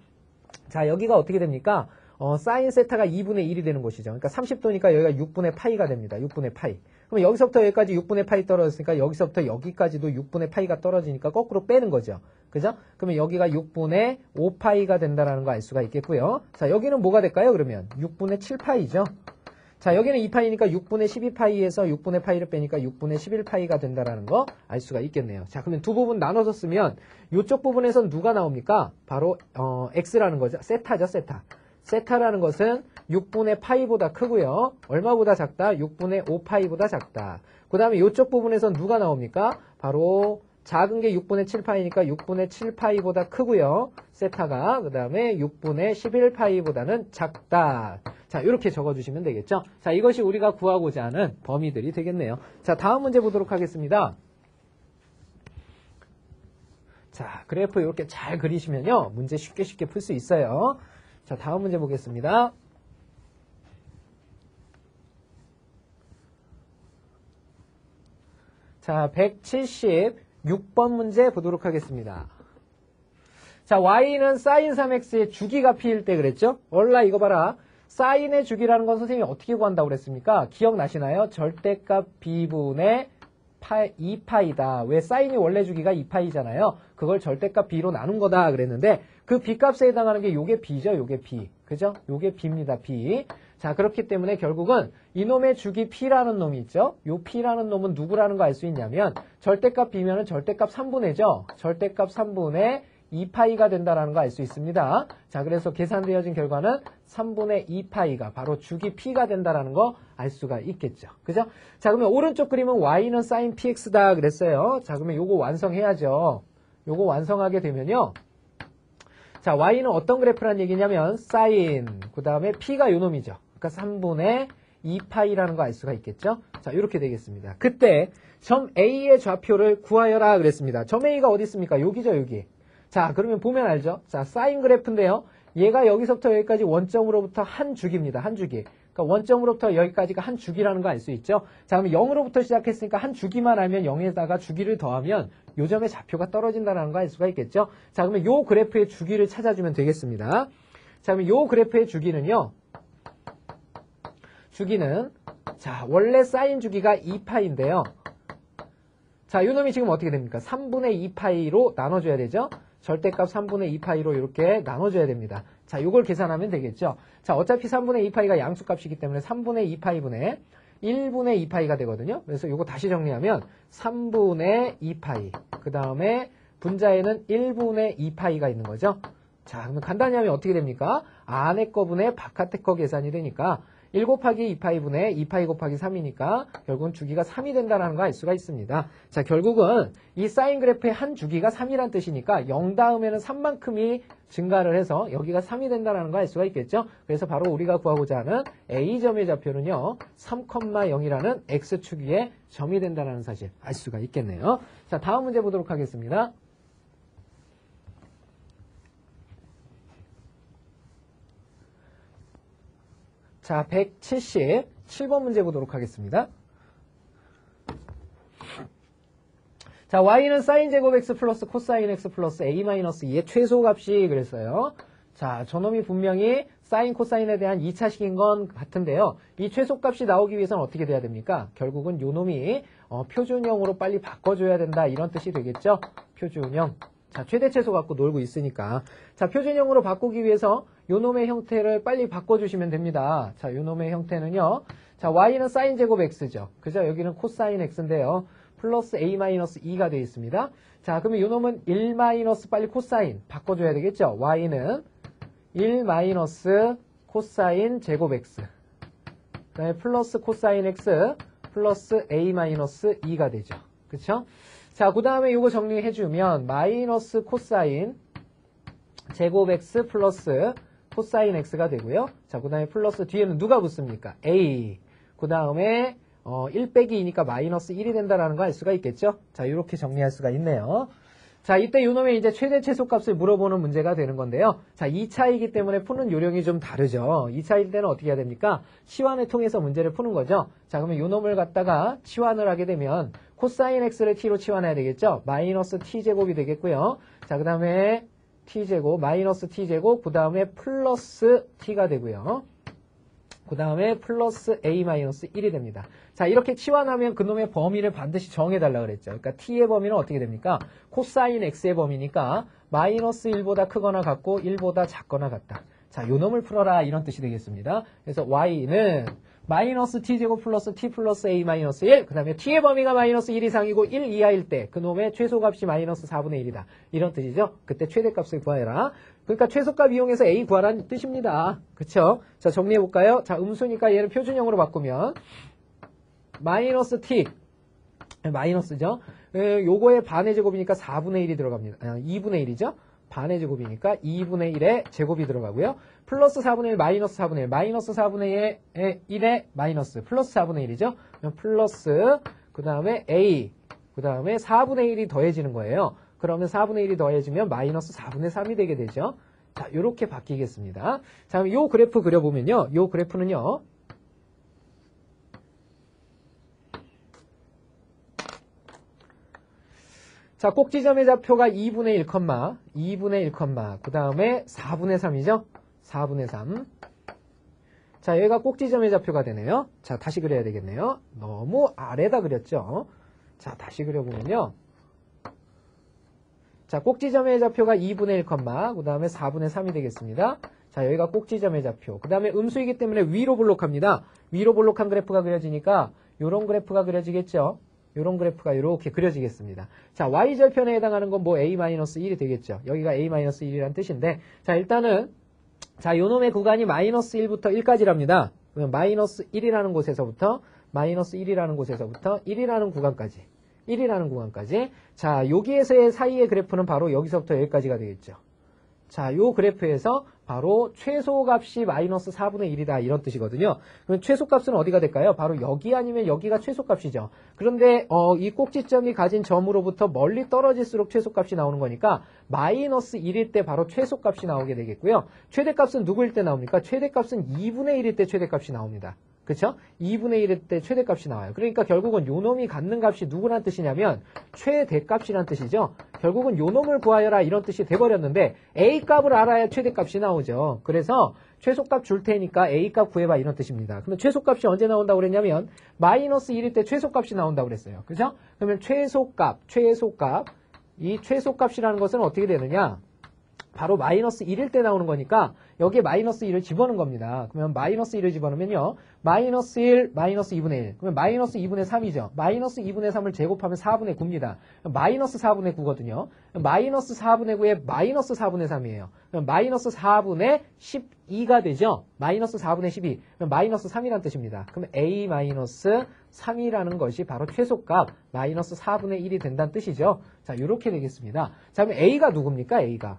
자, 여기가 어떻게 됩니까? 사인 세타가 2분의 1이 되는 곳이죠. 그러니까 30도니까 여기가 6분의 파이가 됩니다. 6분의 파이. 그럼 여기서부터 여기까지 6분의 파이 떨어졌으니까 여기서부터 여기까지도 6분의 파이가 떨어지니까 거꾸로 빼는 거죠. 그죠? 그러면 여기가 6분의 5파이가 된다는 거 알 수가 있겠고요. 자, 여기는 뭐가 될까요? 그러면 6분의 7파이죠. 자, 여기는 2파이니까 6분의 12파이에서 6분의 파이를 빼니까 6분의 11파이가 된다는 거 알 수가 있겠네요. 자, 그러면 두 부분 나눠서 쓰면 이쪽 부분에선 누가 나옵니까? 바로 x라는 거죠. 세타죠, 세타. 세타라는 것은 6분의 파이보다 크고요. 얼마보다 작다? 6분의 5파이보다 작다. 그 다음에 이쪽 부분에선 누가 나옵니까? 바로 작은 게 6분의 7파이니까 6분의 7파이보다 크고요. 세타가. 그 다음에 6분의 11파이보다는 작다. 자, 이렇게 적어주시면 되겠죠. 자, 이것이 우리가 구하고자 하는 범위들이 되겠네요. 자, 다음 문제 보도록 하겠습니다. 자, 그래프 이렇게 잘 그리시면요. 문제 쉽게 풀 수 있어요. 자, 다음 문제 보겠습니다. 자, 176번 문제 보도록 하겠습니다. 자, y는 sin 3x의 주기가 p일 때 그랬죠? 원래 이거 봐라. 사인의 주기라는 건 선생님이 어떻게 구한다고 그랬습니까? 기억나시나요? 절대값 b분의 2파이다. 왜 사인이 원래 주기가 2파이잖아요. 그걸 절대값 b로 나눈 거다 그랬는데 그 b값에 해당하는 게 요게 b죠. 요게 b. 그죠? 요게 b입니다. b. 자, 그렇기 때문에 결국은 이놈의 주기 p라는 놈이 있죠. 요 p라는 놈은 누구라는 거 알 수 있냐면 절대값 b면은 절대값 3분의죠. 절대값 3분의 2파이가 된다는 거 알 수 있습니다. 자, 그래서 계산되어진 결과는 3분의 2파이가 바로 주기 p가 된다는 거 알 수가 있겠죠. 그죠? 자, 그러면 오른쪽 그림은 y는 sin px다 그랬어요. 자, 그러면 요거 완성해야죠. 요거 완성하게 되면요. 자, y는 어떤 그래프란 얘기냐면 sin, 그 다음에 p가 요 놈이죠. 그러니까 3분의 2파이라는 거 알 수가 있겠죠. 자, 이렇게 되겠습니다. 그때 점 A의 좌표를 구하여라 그랬습니다. 점 A가 어디 있습니까? 여기죠, 여기. 자, 그러면 보면 알죠? 자, 사인 그래프인데요. 얘가 여기서부터 여기까지 원점으로부터 한 주기입니다. 한 주기. 그러니까 원점으로부터 여기까지가 한 주기라는 거 알 수 있죠? 자, 그럼 0으로부터 시작했으니까 한 주기만 알면 0에다가 주기를 더하면 요 점의 좌표가 떨어진다는 거 알 수가 있겠죠? 자, 그러면 요 그래프의 주기를 찾아주면 되겠습니다. 자, 그러면 요 그래프의 주기는요. 주기는 자, 원래 사인 주기가 2파인데요. 자, 요 놈이 지금 어떻게 됩니까? 3분의 2파이로 나눠줘야 되죠? 절대값 3분의 2파이로 이렇게 나눠줘야 됩니다. 자, 요걸 계산하면 되겠죠? 자, 어차피 3분의 2파이가 양수값이기 때문에 3분의 2파이분의 1분의 2파이가 되거든요. 그래서 요거 다시 정리하면 3분의 2파이. 그 다음에 분자에는 1분의 2파이가 있는 거죠. 자, 그러면 간단히 하면 어떻게 됩니까? 안에 거분의 바깥에 거 계산이 되니까 1 곱하기 2파이분의 2파이 곱하기 3이니까 결국은 주기가 3이 된다는 거 알 수가 있습니다. 자, 결국은 이 사인 그래프의 한 주기가 3이란 뜻이니까 0 다음에는 3만큼이 증가를 해서 여기가 3이 된다는 거 알 수가 있겠죠. 그래서 바로 우리가 구하고자 하는 A점의 좌표는요. 3,0이라는 X축 위에 점이 된다는 사실 알 수가 있겠네요. 자, 다음 문제 보도록 하겠습니다. 자, 177번 문제 보도록 하겠습니다. 자, y는 sin 제곱 x 플러스 코사인 x 플러스 a 마이너스 2의 최소값이 그랬어요. 자, 저놈이 분명히 사인 코사인에 대한 2차식인 건 같은데요. 이 최소값이 나오기 위해서는 어떻게 돼야 됩니까? 결국은 요 놈이 표준형으로 빨리 바꿔줘야 된다 이런 뜻이 되겠죠. 표준형. 자, 최대 최소 갖고 놀고 있으니까. 자, 표준형으로 바꾸기 위해서 요 놈의 형태를 빨리 바꿔주시면 됩니다. 자, 요 놈의 형태는요. 자, y는 사인 제곱 x죠. 그죠? 여기는 코사인 x인데요. 플러스 a-2가 되어 있습니다. 자, 그러면 요 놈은 1 마이너스 빨리 코사인 바꿔줘야 되겠죠? y는 1 마이너스 코사인 제곱 x. 그 다음에 플러스 코사인 x 플러스 a-2가 되죠. 그쵸? 자, 그 다음에 이거 정리해주면 마이너스 코사인 제곱 x 플러스 코사인 x가 되고요. 자, 그 다음에 플러스 뒤에는 누가 붙습니까? a. 그 다음에 1 빼기 2니까 마이너스 1이 된다라는 거 알 수가 있겠죠? 자, 이렇게 정리할 수가 있네요. 자, 이때 요놈의 이제 최대 최소값을 물어보는 문제가 되는 건데요. 자, 2차이기 때문에 푸는 요령이 좀 다르죠. 2차일 때는 어떻게 해야 됩니까? 치환을 통해서 문제를 푸는 거죠. 자, 그러면 요놈을 갖다가 치환을 하게 되면 코사인 x를 t로 치환해야 되겠죠? 마이너스 t제곱이 되겠고요. 자, 그 다음에 t제곱, 마이너스 t제곱, 그 다음에 플러스 t가 되고요. 그 다음에 플러스 a-1이 됩니다. 자, 이렇게 치환하면 그놈의 범위를 반드시 정해달라 그랬죠. 그러니까 t의 범위는 어떻게 됩니까? 코사인 x의 범위니까 마이너스 1보다 크거나 같고 1보다 작거나 같다. 자, 요 놈을 풀어라 이런 뜻이 되겠습니다. 그래서 y는 마이너스 t제곱 플러스 t 플러스 a-1, 그 다음에 t의 범위가 마이너스 1 이상이고 1 이하일 때 그놈의 최소값이 마이너스 4분의 1이다. 이런 뜻이죠. 그때 최대값을 구하여라. 그러니까 최소값 이용해서 a 구하라는 뜻입니다. 그쵸? 자, 정리해볼까요? 자, 음수니까 얘를 표준형으로 바꾸면 마이너스 t, 마이너스죠? 요거의 반의 제곱이니까 4분의 1이 들어갑니다. 2분의 1이죠? 반의 제곱이니까 2분의 1의 제곱이 들어가고요. 플러스 4분의 1, 마이너스 4분의 1, 마이너스 4분의 1의 마이너스, 플러스 4분의 1이죠? 플러스, 그 다음에 a, 그 다음에 4분의 1이 더해지는 거예요. 그러면 4분의 1이 더해지면 마이너스 4분의 3이 되게 되죠. 자, 요렇게 바뀌겠습니다. 자, 그럼 요 그래프 그려보면요. 요 그래프는요. 자, 꼭지점의 좌표가 2분의 1, 2분의 1, 그 다음에 4분의 3이죠? 4분의 3. 자, 여기가 꼭지점의 좌표가 되네요. 자, 다시 그려야 되겠네요. 너무 아래다 그렸죠? 자, 다시 그려보면요. 자, 꼭지점의 좌표가 2분의 1, 그 다음에 4분의 3이 되겠습니다. 자, 여기가 꼭지점의 좌표. 그 다음에 음수이기 때문에 위로 볼록합니다. 위로 볼록한 그래프가 그려지니까 요런 그래프가 그려지겠죠? 요런 그래프가 이렇게 그려지겠습니다. 자, y절편에 해당하는 건 뭐 a-1이 되겠죠. 여기가 a-1이라는 뜻인데, 자, 일단은, 자, 요놈의 구간이 마이너스 1부터 1까지랍니다. 그러면 마이너스 1이라는 곳에서부터, 마이너스 1이라는 곳에서부터 1이라는 구간까지. 1이라는 구간까지. 자, 여기에서의 사이의 그래프는 바로 여기서부터 여기까지가 되겠죠. 자, 요 그래프에서 바로 최소값이 마이너스 4분의 1이다 이런 뜻이거든요. 그럼 최소값은 어디가 될까요? 바로 여기 아니면 여기가 최소값이죠. 그런데 이 꼭지점이 가진 점으로부터 멀리 떨어질수록 최소값이 나오는 거니까 마이너스 1일 때 바로 최소값이 나오게 되겠고요. 최대값은 누구일 때 나옵니까? 최대값은 2분의 1일 때 최대값이 나옵니다. 그쵸? 2분의 1일 때 최대값이 나와요. 그러니까 결국은 요 놈이 갖는 값이 누구란 뜻이냐면 최대값이란 뜻이죠. 결국은 요 놈을 구하여라 이런 뜻이 돼버렸는데 A값을 알아야 최대값이 나오죠. 그래서 최소값 줄 테니까 A값 구해봐 이런 뜻입니다. 그러면 최소값이 언제 나온다고 그랬냐면 마이너스 1일 때 최소값이 나온다고 그랬어요. 그죠? 그러면 최소값, 이 최소값이라는 것은 어떻게 되느냐? 바로 마이너스 1일 때 나오는 거니까 여기에 마이너스 1을 집어넣은 겁니다. 그러면 마이너스 1을 집어넣으면요. 마이너스 1, 마이너스 2분의 1. 그러면 마이너스 2분의 3이죠. 마이너스 2분의 3을 제곱하면 4분의 9입니다. 마이너스 4분의 9거든요. 마이너스 4분의 9에 마이너스 4분의 3이에요. 그럼 마이너스 4분의 12가 되죠. 마이너스 4분의 12. 그럼 마이너스 3이란 뜻입니다. 그럼 A 마이너스 3이라는 것이 바로 최소값 마이너스 4분의 1이 된다는 뜻이죠. 자, 이렇게 되겠습니다. 자, 그럼 A가 누굽니까? A가.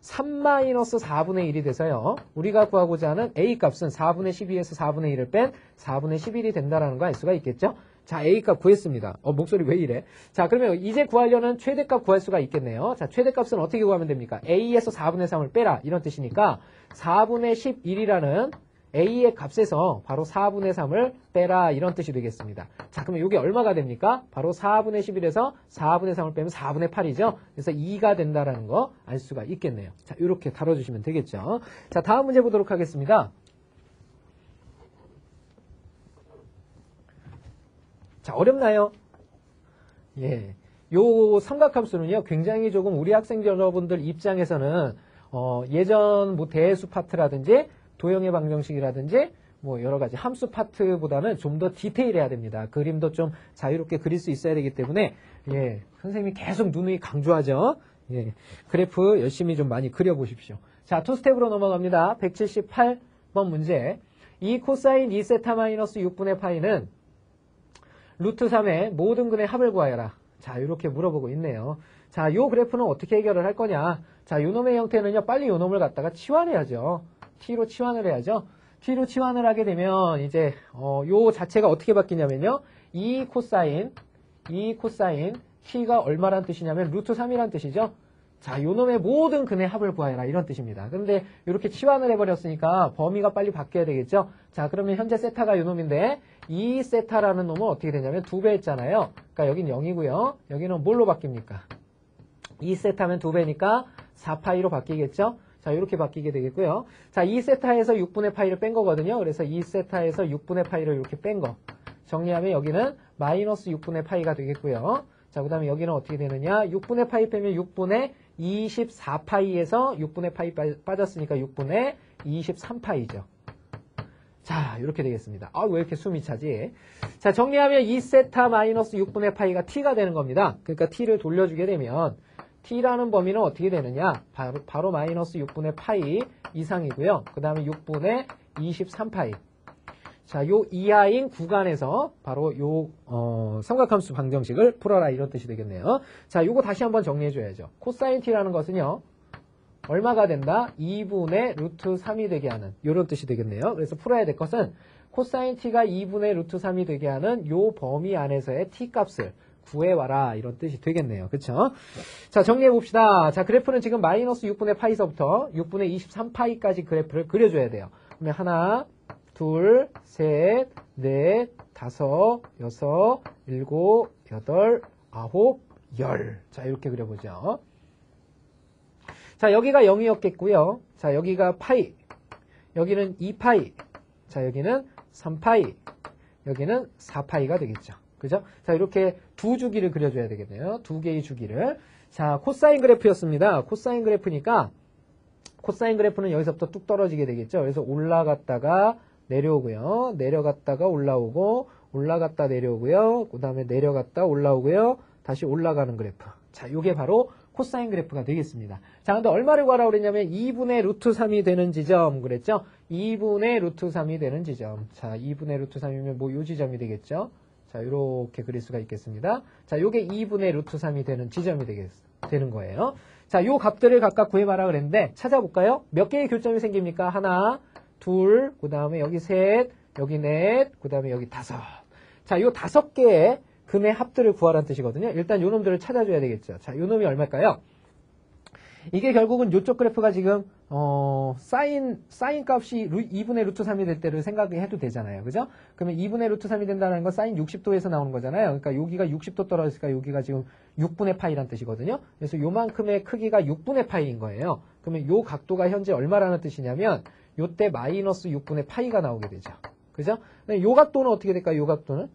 3-4분의 1이 돼서요. 우리가 구하고자 하는 A값은 4분의 12에서 4분의 1을 뺀 4분의 11이 된다는 거 알 수가 있겠죠? 자, A값 구했습니다. 목소리 왜 이래? 자, 그러면 이제 구하려는 최대값 구할 수가 있겠네요. 자, 최대값은 어떻게 구하면 됩니까? A에서 4분의 3을 빼라. 이런 뜻이니까 4분의 11이라는 A의 값에서 바로 4분의 3을 빼라 이런 뜻이 되겠습니다. 자, 그러면 이게 얼마가 됩니까? 바로 4분의 11에서 4분의 3을 빼면 4분의 8이죠. 그래서 2가 된다는 거 알 수가 있겠네요. 자, 이렇게 다뤄주시면 되겠죠. 자, 다음 문제 보도록 하겠습니다. 자, 어렵나요? 예. 요 삼각함수는요, 굉장히 조금 우리 학생 여러분들 입장에서는 예전 뭐 대수 파트라든지 도형의 방정식이라든지 뭐 여러 가지 함수 파트보다는 좀 더 디테일해야 됩니다. 그림도 좀 자유롭게 그릴 수 있어야 되기 때문에 예, 선생님이 계속 누누이 강조하죠. 예, 그래프 열심히 좀 많이 그려보십시오. 자, 투 스텝으로 넘어갑니다. 178번 문제. 이 코사인 2세타 마이너스 6분의 파이는 루트 3의 모든 근의 합을 구하여라. 자, 이렇게 물어보고 있네요. 자, 요 그래프는 어떻게 해결을 할 거냐. 자, 요 놈의 형태는요, 빨리 요 놈을 갖다가 치환해야죠. t로 치환을 해야죠. t로 치환을 하게 되면 이제 요 자체가 어떻게 바뀌냐면요. 이 코사인 t가 얼마란 뜻이냐면 루트 3이란 뜻이죠. 자, 요 놈의 모든 근의 합을 구하여라 이런 뜻입니다. 그런데 이렇게 치환을 해버렸으니까 범위가 빨리 바뀌어야 되겠죠. 자, 그러면 현재 세타가 요 놈인데 이 세타라는 놈은 어떻게 되냐면 2배 했잖아요. 그러니까 여긴 0이고요. 여기는 뭘로 바뀝니까? 이 세타면 2배니까 4파이로 바뀌겠죠. 자, 이렇게 바뀌게 되겠고요. 자, 이 세타에서 6분의 파이를 뺀 거거든요. 그래서 이 세타에서 6분의 파이를 이렇게 뺀 거. 정리하면 여기는 마이너스 6분의 파이가 되겠고요. 자, 그 다음에 여기는 어떻게 되느냐. 6분의 파이 빼면 6분의 24파이에서 6분의 파이 빠졌으니까 6분의 23파이죠. 자, 이렇게 되겠습니다. 아, 왜 이렇게 숨이 차지? 자, 정리하면 2세타 마이너스 6분의 파이가 t가 되는 겁니다. 그러니까 t를 돌려주게 되면 t라는 범위는 어떻게 되느냐? 바로 마이너스 6분의 파이 이상이고요. 그 다음에 6분의 23파이. 자, 요 이하인 구간에서 바로 요 삼각함수 방정식을 풀어라 이런 뜻이 되겠네요. 자, 요거 다시 한번 정리해 줘야죠. 코사인 t라는 것은요. 얼마가 된다? 2분의 루트 3이 되게 하는 이런 뜻이 되겠네요. 그래서 풀어야 될 것은 코사인 t가 2분의 루트 3이 되게 하는 요 범위 안에서의 t 값을 구해와라 이런 뜻이 되겠네요. 그쵸? 자, 정리해 봅시다. 자, 그래프는 지금 마이너스 6분의 파이서부터 6분의 23파이까지 그래프를 그려줘야 돼요. 그러면 하나, 둘, 셋, 넷, 다섯, 여섯, 일곱, 여덟, 아홉, 열. 자, 이렇게 그려보죠. 자, 여기가 0이었겠고요. 자, 여기가 파이. 여기는 2파이. 자, 여기는 3파이. 여기는 4파이가 되겠죠. 그죠? 자, 이렇게 두 주기를 그려줘야 되겠네요. 두 개의 주기를. 자, 코사인 그래프였습니다. 코사인 그래프니까 코사인 그래프는 여기서부터 뚝 떨어지게 되겠죠. 그래서 올라갔다가 내려오고요. 내려갔다가 올라오고 올라갔다 내려오고요. 그 다음에 내려갔다 올라오고요. 다시 올라가는 그래프. 자, 이게 바로 코사인 그래프가 되겠습니다. 자, 근데 얼마를 구하라고 그랬냐면 2분의 루트 3이 되는 지점 그랬죠? 2분의 루트 3이 되는 지점. 자, 2분의 루트 3이면 뭐 요 지점이 되겠죠? 자, 이렇게 그릴 수가 있겠습니다. 자, 요게 2분의 루트 3이 되는 지점이 되는 거예요. 자, 요 값들을 각각 구해봐라 그랬는데 찾아볼까요? 몇 개의 교점이 생깁니까? 하나, 둘, 그 다음에 여기 셋, 여기 넷, 그 다음에 여기 다섯. 자, 요 5개의 근의 합들을 구하라는 뜻이거든요. 일단 요 놈들을 찾아줘야 되겠죠. 자, 요 놈이 얼마일까요? 이게 결국은 요쪽 그래프가 지금 사인 값이 2분의 루트 3이 될 때를 생각해도 되잖아요. 그죠? 그러면 2분의 루트 3이 된다는 건 사인 60도에서 나오는 거잖아요. 그러니까 여기가 60도 떨어졌으니까 여기가 지금 6분의 파이란 뜻이거든요. 그래서 요만큼의 크기가 6분의 파이인 거예요. 그러면 요 각도가 현재 얼마라는 뜻이냐면 요때 마이너스 6분의 파이가 나오게 되죠. 그죠? 요 각도는 어떻게 될까요? 요 각도는?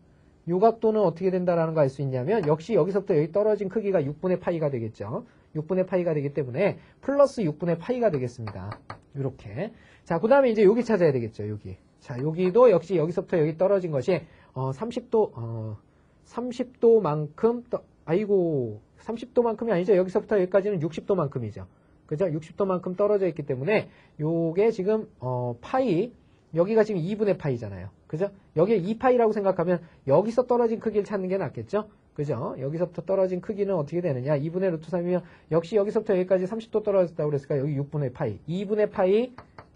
요 각도는 어떻게 된다라는 거 알 수 있냐면 역시 여기서부터 여기 떨어진 크기가 6분의 파이가 되겠죠. 6분의 파이가 되기 때문에 플러스 6분의 파이가 되겠습니다. 이렇게. 자, 그 다음에 이제 여기 찾아야 되겠죠. 여기. 자, 여기도 역시 여기서부터 여기 떨어진 것이 30도만큼 아이고 30도만큼이 아니죠. 여기서부터 여기까지는 60도만큼이죠. 그죠? 60도만큼 떨어져 있기 때문에 요게 지금 파이 여기가 지금 2분의 파이잖아요. 그죠? 여기에 2파이라고 생각하면 여기서 떨어진 크기를 찾는 게 낫겠죠? 그죠? 여기서부터 떨어진 크기는 어떻게 되느냐? 2분의 루트 3이면 역시 여기서부터 여기까지 30도 떨어졌다고 그랬으니까 여기 6분의 파이. 2분의 파이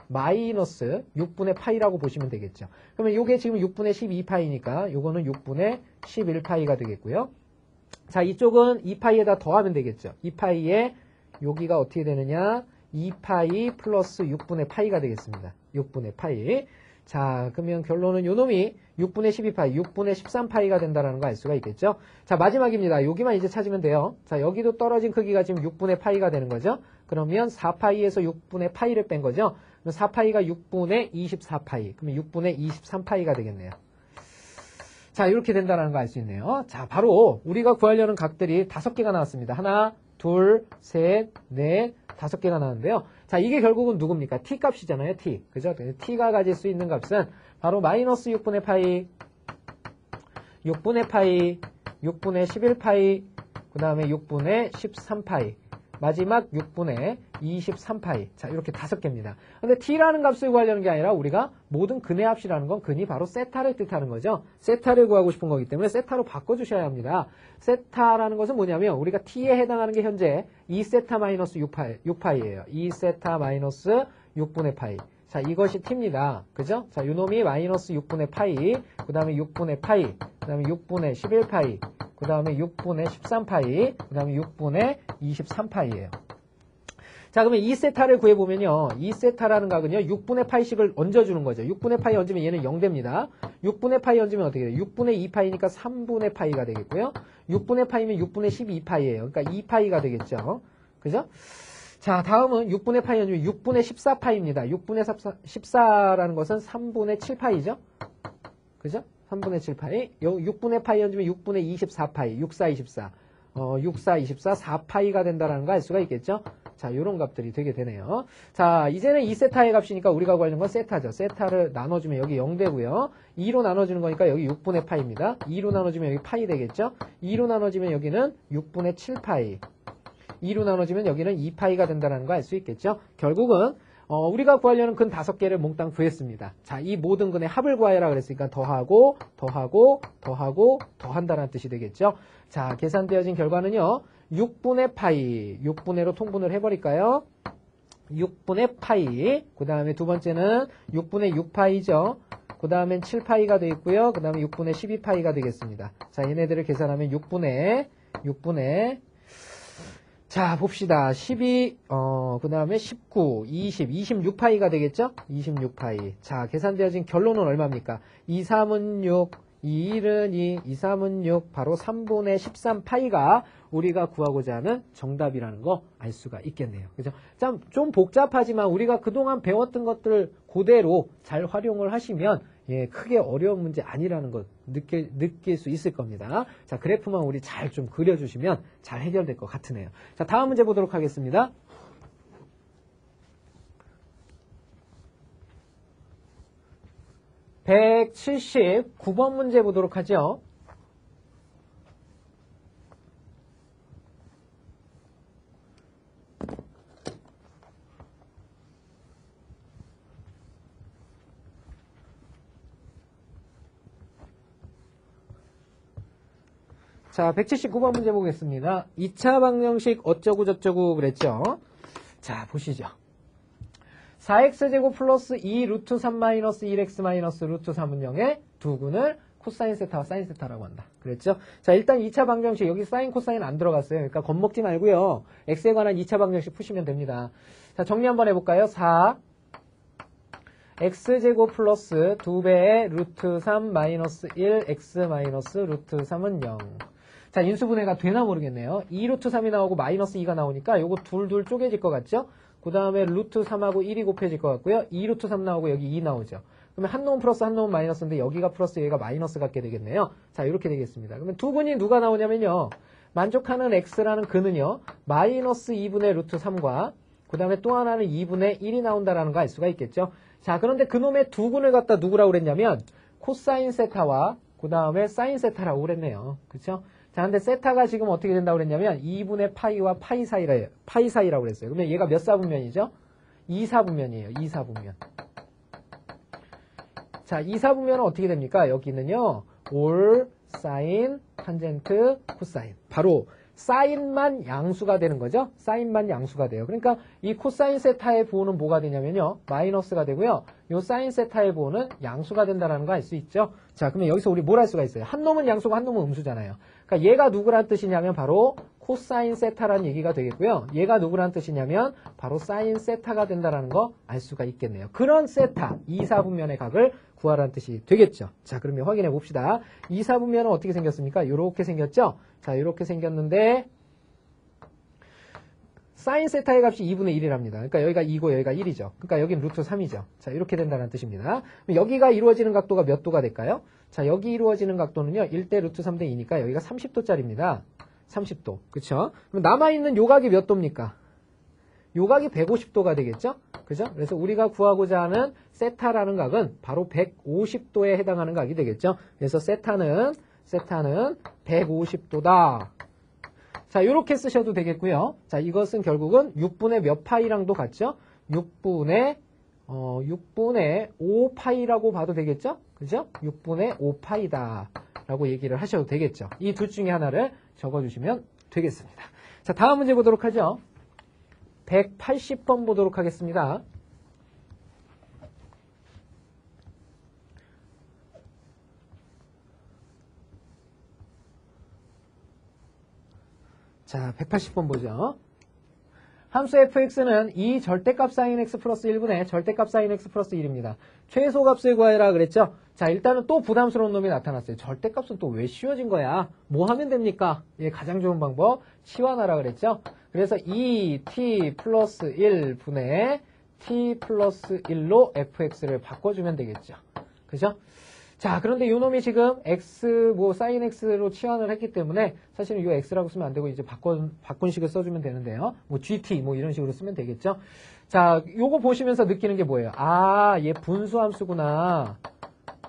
마이너스 6분의 파이라고 보시면 되겠죠. 그러면 요게 지금 6분의 12파이니까 요거는 6분의 11파이가 되겠고요. 자, 이쪽은 2파이에다 더하면 되겠죠. 2파이에 여기가 어떻게 되느냐? 2파이 플러스 6분의 파이가 되겠습니다. 6분의 파이. 자, 그러면 결론은 요 놈이 6분의 12파이, 6분의 13파이가 된다는 거 알 수가 있겠죠? 자, 마지막입니다. 여기만 이제 찾으면 돼요. 자, 여기도 떨어진 크기가 지금 6분의 파이가 되는 거죠? 그러면 4파이에서 6분의 파이를 뺀 거죠? 그럼 4파이가 6분의 24파이, 그러면 6분의 23파이가 되겠네요. 자, 이렇게 된다는 거 알 수 있네요. 자, 바로 우리가 구하려는 각들이 5개가 나왔습니다. 하나, 둘, 셋, 넷, 5개가 나왔는데요. 자, 이게 결국은 누굽니까? t 값이잖아요. t. 그죠? t가 가질 수 있는 값은 바로 마이너스 6분의 파이, 6분의 파이, 6분의 11파이, 그 다음에 6분의 13파이, 마지막 6분의 23파이. 자, 이렇게 5개입니다. 근데 t라는 값을 구하려는 게 아니라 우리가 모든 근의 합이라는 건 근이 바로 세타를 뜻하는 거죠. 세타를 구하고 싶은 거기 때문에 세타로 바꿔주셔야 합니다. 세타라는 것은 뭐냐면 우리가 t에 해당하는 게 현재 2세타 마이너스 6파이예요. 2세타 마이너스 6분의 파이. 자, 이것이 t입니다. 그죠? 자, 요놈이 마이너스 6분의 파이, 그 다음에 6분의 파이, 그 다음에 6분의 11파이, 그 다음에 6분의 13파이, 그 다음에 6분의 23파이예요. 자, 그러면 2세타를 구해보면요. 2세타라는 각은요. 6분의 파이씩을 얹어주는 거죠. 6분의 파이 얹으면 얘는 0 됩니다. 6분의 파이 얹으면 어떻게 돼요? 6분의 2파이니까 3분의 파이가 되겠고요. 6분의 파이면 6분의 12파이예요. 그러니까 2파이가 되겠죠. 그죠? 자, 다음은 6분의 파이 얹으면 6분의 14파이입니다. 6분의 14라는 것은 3분의 7파이죠. 그죠? 3분의 7파이. 6분의 파이 얹으면 6분의 24파이. 64, 24. 64, 24, 4파이가 된다는 거 알 수가 있겠죠? 자, 요런 값들이 되게 되네요. 자, 이제는 2세타의 값이니까 우리가 구하는 건 세타죠. 세타를 나눠주면 여기 0 되고요. 2로 나눠주는 거니까 여기 6분의 파이입니다. 2로 나눠주면 여기 파이 되겠죠? 2로 나눠주면 여기는 6분의 7파이. 2로 나눠주면 여기는 2파이가 된다는 거 알 수 있겠죠? 결국은 우리가 구하려는 근 5개를 몽땅 구했습니다. 자, 이 모든 근의 합을 구하라 그랬으니까 더하고 더하고 더하고 더한다는 뜻이 되겠죠? 자, 계산되어진 결과는요. 6분의 파이, 6분의로 통분을 해버릴까요? 6분의 파이, 그 다음에 두 번째는 6분의 6파이죠. 그 다음엔 7파이가 되겠고요. 그 다음에 6분의 12파이가 되겠습니다. 자, 얘네들을 계산하면 6분의 자, 봅시다. 12, 그 다음에 19, 20, 26파이가 되겠죠? 26파이. 자, 계산되어진 결론은 얼마입니까? 2, 3은 6, 2, 1은 2, 2, 3은 6, 바로 3분의 13파이가 우리가 구하고자 하는 정답이라는 거 알 수가 있겠네요. 그죠? 좀 복잡하지만 우리가 그동안 배웠던 것들을 그대로 잘 활용을 하시면 예, 크게 어려운 문제 아니라는 걸 느낄 수 있을 겁니다. 자, 그래프만 우리 잘 좀 그려주시면 잘 해결될 것 같으네요. 자, 다음 문제 보도록 하겠습니다. (179번) 문제 보도록 하죠. 자, 179번 문제 보겠습니다. 2차 방정식 어쩌고 저쩌고 그랬죠. 자, 보시죠. 4x제곱 플러스 2 루트 3 마이너스 1x 마이너스 루트 3은 0의 두 근을 코사인 세타와 사인 세타라고 한다. 그랬죠? 자, 일단 2차 방정식 여기 사인 코사인 안 들어갔어요. 그러니까 겁먹지 말고요. x에 관한 2차 방정식 푸시면 됩니다. 자, 정리 한번 해볼까요? 4 x제곱 플러스 2배의 루트 3 마이너스 1 x 마이너스 루트 3은 0. 자, 인수분해가 되나 모르겠네요. 2 루트 3이 나오고 마이너스 2가 나오니까 요거 둘 쪼개질 것 같죠? 그 다음에 루트 3하고 1이 곱해질 것 같고요. 2 루트 3 나오고 여기 2 나오죠. 그러면 한 놈은 플러스 한 놈은 마이너스인데 여기가 플러스 여기가 마이너스 같게 되겠네요. 자, 이렇게 되겠습니다. 그러면 두 근이 누가 나오냐면요. 만족하는 x라는 근은요. 마이너스 2분의 루트 3과 그 다음에 또 하나는 2분의 1이 나온다라는 거 알 수가 있겠죠. 자, 그런데 그놈의 두 근을 갖다 누구라고 그랬냐면 코사인 세타와 그 다음에 사인 세타라고 그랬네요. 그렇죠? 자, 근데 세타가 지금 어떻게 된다고 그랬냐면 2분의 파이와 파이 사이라고 그랬어요. 그러면 얘가 몇 사분면이죠? 2사분면이에요. 2사분면. 자, 2사분면은 어떻게 됩니까? 여기는요. 올, 사인, 탄젠트, 코사인. 바로 사인만 양수가 되는 거죠. 사인만 양수가 돼요. 그러니까 이 코사인 세타의 부호는 뭐가 되냐면요. 마이너스가 되고요. 요 사인 세타의 부호는 양수가 된다는 거 알 수 있죠. 자, 그러면 여기서 우리 뭘 할 수가 있어요? 한 놈은 양수고 한 놈은 음수잖아요. 그러니까 얘가 누구란 뜻이냐면 바로 코사인 세타라는 얘기가 되겠고요. 얘가 누구란 뜻이냐면 바로 사인 세타가 된다는 거 알 수가 있겠네요. 그런 세타, 2사분면의 각을 구하라는 뜻이 되겠죠. 자, 그러면 확인해 봅시다. 2사분면은 어떻게 생겼습니까? 요렇게 생겼죠? 자, 요렇게 생겼는데 사인 세타의 값이 2분의 1이랍니다. 그러니까 여기가 2고 여기가 1이죠. 그러니까 여기는 루트 3이죠. 자, 이렇게 된다는 뜻입니다. 그럼 여기가 이루어지는 각도가 몇 도가 될까요? 자, 여기 이루어지는 각도는요. 1대 루트 3대 2니까 여기가 30도짜리입니다. 30도. 그쵸? 그럼 남아있는 요각이 몇 도입니까? 요각이 150도가 되겠죠? 그죠? 그래서 우리가 구하고자 하는 세타라는 각은 바로 150도에 해당하는 각이 되겠죠? 그래서 세타는 150도다. 자, 이렇게 쓰셔도 되겠고요. 자, 이것은 결국은 6분의 몇 파이랑도 같죠? 6분의 5파이라고 봐도 되겠죠? 그죠? 6분의 5파이다. 라고 얘기를 하셔도 되겠죠. 이 둘 중에 하나를 적어주시면 되겠습니다. 자, 다음 문제 보도록 하죠. 180번 보도록 하겠습니다. 자, 180번 보죠. 함수 fx는 이 절대값 sin x 플러스 1분의 절대값 sin x 플러스 1입니다. 최소값을 구하라 그랬죠? 자, 일단은 또 부담스러운 놈이 나타났어요. 절대값은 또 왜 씌워진 거야? 뭐 하면 됩니까? 예, 가장 좋은 방법 치환하라 그랬죠? 그래서 2t 플러스 1분의 t 플러스 1로 fx를 바꿔주면 되겠죠. 그죠? 자, 그런데 요 놈이 지금 x, sin x로 치환을 했기 때문에 사실은 요 x라고 쓰면 안 되고 이제 바꾼 식을 써주면 되는데요. gt, 이런 식으로 쓰면 되겠죠. 자, 요거 보시면서 느끼는 게 뭐예요? 아, 얘 분수함수구나.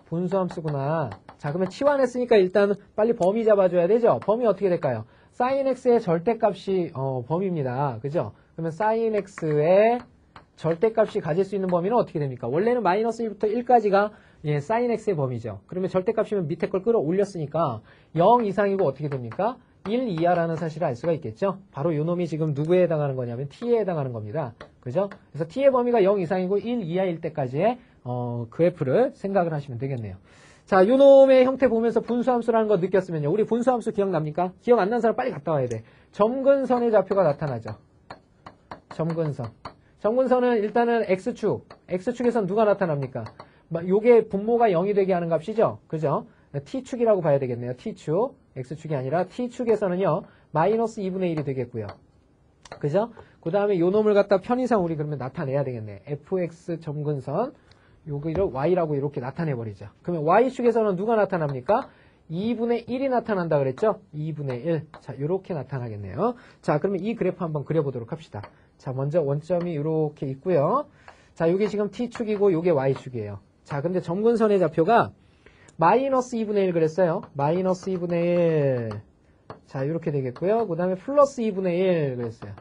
분수함수구나. 자, 그러면 치환했으니까 일단 빨리 범위 잡아줘야 되죠? 범위 어떻게 될까요? sin x의 절대값이, 범위입니다. 그죠? 그러면 sin x의 절대값이 가질 수 있는 범위는 어떻게 됩니까? 원래는 마이너스 1부터 1까지가 예, sin x의 범위죠. 그러면 절대값이면 밑에 걸 끌어올렸으니까 0 이상이고 어떻게 됩니까? 1 이하라는 사실을 알 수가 있겠죠. 바로 요 놈이 지금 누구에 해당하는 거냐면 t에 해당하는 겁니다. 그죠? 그래서 t의 범위가 0 이상이고 1 이하일 때까지의 그래프를 생각을 하시면 되겠네요. 자, 요 놈의 형태 보면서 분수함수라는 거 느꼈으면요. 우리 분수함수 기억납니까? 기억 안 난 사람 빨리 갔다 와야 돼. 점근선의 좌표가 나타나죠. 점근선. 점근선은 일단은 x축. x축에선 누가 나타납니까? 요게 분모가 0이 되게 하는 값이죠. 그죠? t축이라고 봐야 되겠네요. t축. x축이 아니라 t축에서는요. 마이너스 2분의 1이 되겠고요. 그죠? 그 다음에 요 놈을 갖다 편의상 우리 그러면 나타내야 되겠네. fx 점근선. 요거를 y라고 이렇게 나타내버리죠. 그러면 y축에서는 누가 나타납니까? 2분의 1이 나타난다 그랬죠? 2분의 1. 자, 요렇게 나타나겠네요. 자, 그러면 이 그래프 한번 그려보도록 합시다. 자, 먼저 원점이 이렇게 있고요. 자, 요게 지금 t축이고 요게 y축이에요. 자, 근데 점근선의 좌표가 마이너스 2분의 1 그랬어요. 마이너스 2분의 1. 자, 이렇게 되겠고요. 그 다음에 플러스 2분의 1 그랬어요.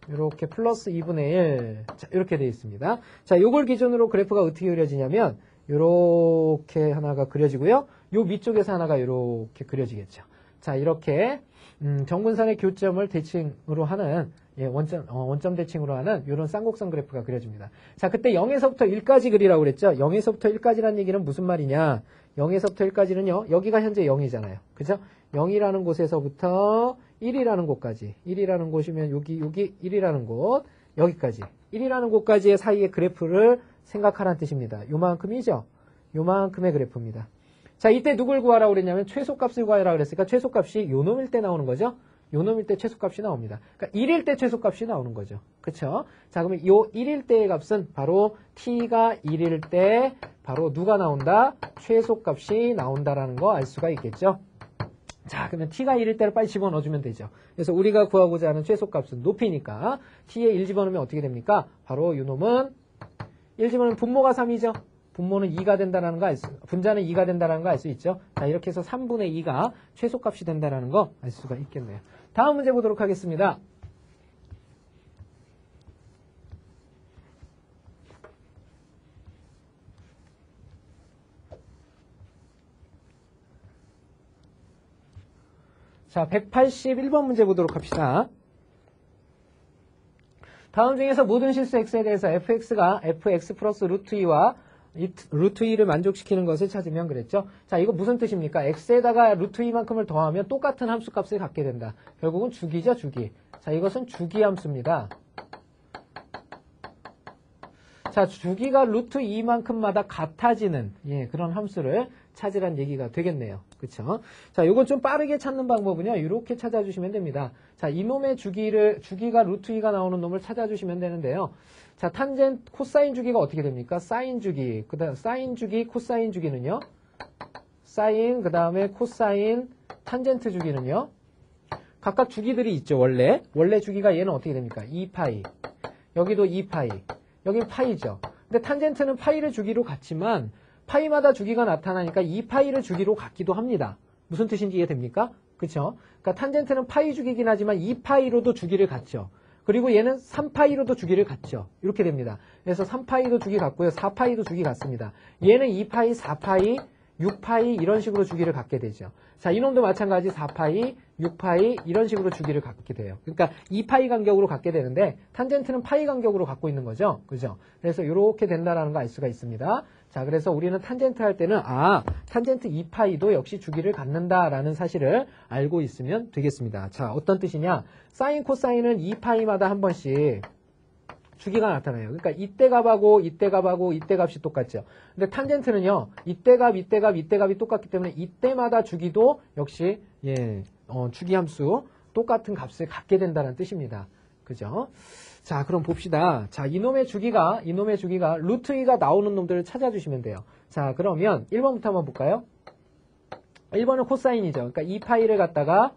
이렇게 플러스 2분의 1. 자, 이렇게 되어 있습니다. 자, 요걸 기준으로 그래프가 어떻게 그려지냐면 이렇게 하나가 그려지고요. 요 밑쪽에서 하나가 이렇게 그려지겠죠. 자, 이렇게 점근선의 교점을 대칭으로 하는 예, 원점 대칭으로 하는 이런 쌍곡선 그래프가 그려집니다. 자, 그때 0에서부터 1까지 그리라고 그랬죠? 0에서부터 1까지라는 얘기는 무슨 말이냐? 0에서부터 1까지는요. 여기가 현재 0이잖아요. 그죠? 0이라는 곳에서부터 1이라는 곳까지. 1이라는 곳이면 여기 1이라는 곳. 여기까지. 1이라는 곳까지의 사이의 그래프를 생각하라는 뜻입니다. 요만큼이죠? 요만큼의 그래프입니다. 자, 이때 누굴 구하라고 그랬냐면 최소값을 구하라고 그랬으니까 최소값이 요 놈일 때 나오는 거죠? 요 놈일 때 최소값이 나옵니다. 그러니까 1일 때 최소값이 나오는 거죠. 그쵸? 자, 그러면 요 1일 때의 값은 바로 t가 1일 때 바로 누가 나온다? 최소값이 나온다라는 거 알 수가 있겠죠? 자, 그러면 t가 1일 때를 빨리 집어넣어주면 되죠. 그래서 우리가 구하고자 하는 최소값은 높이니까 t에 1 집어넣으면 어떻게 됩니까? 바로 요 놈은 1 집어넣으면 분모가 3이죠. 분모는 2가 된다는 거 분자는 2가 된다는 거 알 수 있죠. 자, 이렇게 해서 3분의 2가 최소값이 된다는 거 알 수가 있겠네요. 다음 문제 보도록 하겠습니다. 자, 181번 문제 보도록 합시다. 다음 중에서 모든 실수 x에 대해서 fx가 fx 플러스 루트 2와 루트 2를 만족시키는 것을 찾으면 그랬죠. 자, 이거 무슨 뜻입니까? x에다가 루트 2만큼을 더하면 똑같은 함수값을 갖게 된다. 결국은 주기죠, 주기. 자, 이것은 주기 함수입니다. 자, 주기가 루트 2만큼마다 같아지는 그런 함수를 찾으란 얘기가 되겠네요. 그쵸? 자, 요건 좀 빠르게 찾는 방법은요, 이렇게 찾아주시면 됩니다. 자, 이놈의 주기가 루트 2가 나오는 놈을 찾아주시면 되는데요. 자, 탄젠트, 코사인 주기가 어떻게 됩니까? 사인 주기, 그 다음 사인 주기, 코사인 주기는요? 사인, 그 다음에 코사인, 탄젠트 주기는요? 각각 주기들이 있죠, 원래. 원래 주기가 얘는 어떻게 됩니까? 2파이. 여기도 2파이. 여긴 파이죠. 근데 탄젠트는 파이를 주기로 같지만, 파이마다 주기가 나타나니까 2파이를 주기로 같기도 합니다. 무슨 뜻인지 이해됩니까? 그쵸? 그러니까 탄젠트는 파이 주기긴 하지만 2파이로도 주기를 갖죠. 그리고 얘는 3파이로도 주기를 갖죠. 이렇게 됩니다. 그래서 3파이도 주기 같고요. 4파이도 주기 같습니다. 얘는 2파이, 4파이, 6파이 이런 식으로 주기를 갖게 되죠. 자, 이놈도 마찬가지 4파이, 6파이 이런 식으로 주기를 갖게 돼요. 그러니까 2파이 간격으로 갖게 되는데 탄젠트는 파이 간격으로 갖고 있는 거죠. 그죠? 그래서 이렇게 된다라는 거 알 수가 있습니다. 자, 그래서 우리는 탄젠트 할 때는 탄젠트 2파이도 역시 주기를 갖는다라는 사실을 알고 있으면 되겠습니다. 자, 어떤 뜻이냐? 사인, 코사인은 2파이마다 한 번씩 주기가 나타나요. 그러니까 이때 값하고 이때 값하고 이때 값이 똑같죠. 근데 탄젠트는요. 이때 값, 이때 값, 이때 값이 똑같기 때문에 이때마다 주기도 역시 주기 함수 똑같은 값을 갖게 된다는 뜻입니다. 그죠? 자, 그럼 봅시다. 자, 이놈의 주기가 루트 2가 나오는 놈들을 찾아주시면 돼요. 자, 그러면 1번부터 한번 볼까요? 1번은 코사인이죠. 그러니까 2파이를 갖다가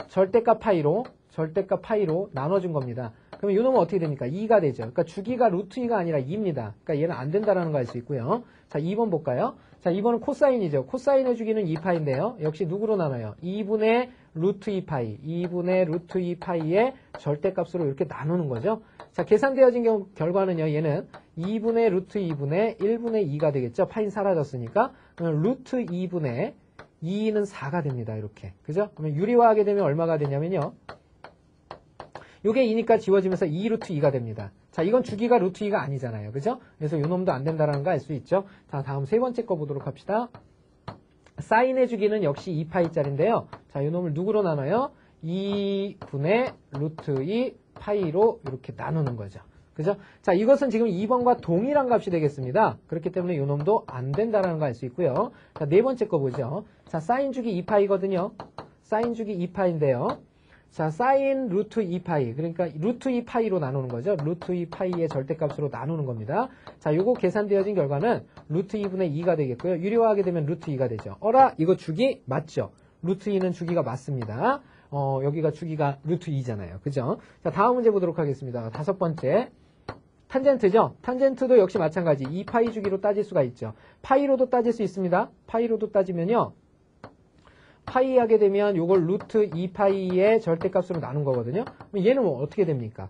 절대값 파이로 나눠준 겁니다. 그러면 이 놈은 어떻게 됩니까? 2가 되죠. 그러니까 주기가 루트 2가 아니라 2입니다. 그러니까 얘는 안 된다라는 거 알 수 있고요. 자, 2번 볼까요? 자, 2번은 코사인이죠. 코사인의 주기는 2파인데요. 역시 누구로 나눠요? 2분의 루트 2파이. 2분의 루트 2파이의 절대값으로 이렇게 나누는 거죠. 자, 계산되어진 결과는요. 얘는 2분의 루트 2분의 1분의 2가 되겠죠. 파인 사라졌으니까. 그러면 루트 2분의 2는 4가 됩니다. 이렇게. 그죠? 그러면 유리화하게 되면 얼마가 되냐면요. 요게 2니까 지워지면서 2 루트 2가 됩니다. 자, 이건 주기가 루트 2가 아니잖아요. 그죠? 그래서 요 놈도 안 된다는 거 알 수 있죠? 자, 다음 세 번째 거 보도록 합시다. 사인의 주기는 역시 2파이짜리인데요. 자, 요 놈을 누구로 나눠요? 2분의 루트 2 파이로 이렇게 나누는 거죠. 그죠? 자, 이것은 지금 2번과 동일한 값이 되겠습니다. 그렇기 때문에 요 놈도 안 된다는 거 알 수 있고요. 자, 네 번째 거 보죠. 자, 사인 주기 2파이거든요. 사인 주기 2파인데요. 자, 사인 루트 2파이. 그러니까 루트 2파이로 나누는 거죠. 루트 2파이의 절대값으로 나누는 겁니다. 자, 요거 계산되어진 결과는 루트 2분의 2가 되겠고요. 유리화하게 되면 루트 2가 되죠. 이거 주기 맞죠? 루트 2는 주기가 맞습니다. 여기가 주기가 루트 2잖아요. 그죠? 자, 다음 문제 보도록 하겠습니다. 다섯 번째. 탄젠트죠? 탄젠트도 역시 마찬가지. 2파이 주기로 따질 수가 있죠. 파이로도 따질 수 있습니다. 파이로도 따지면요. 파이 하게 되면 요걸 루트 2파이의 절대값으로 나눈 거거든요. 그럼 얘는 뭐 어떻게 됩니까?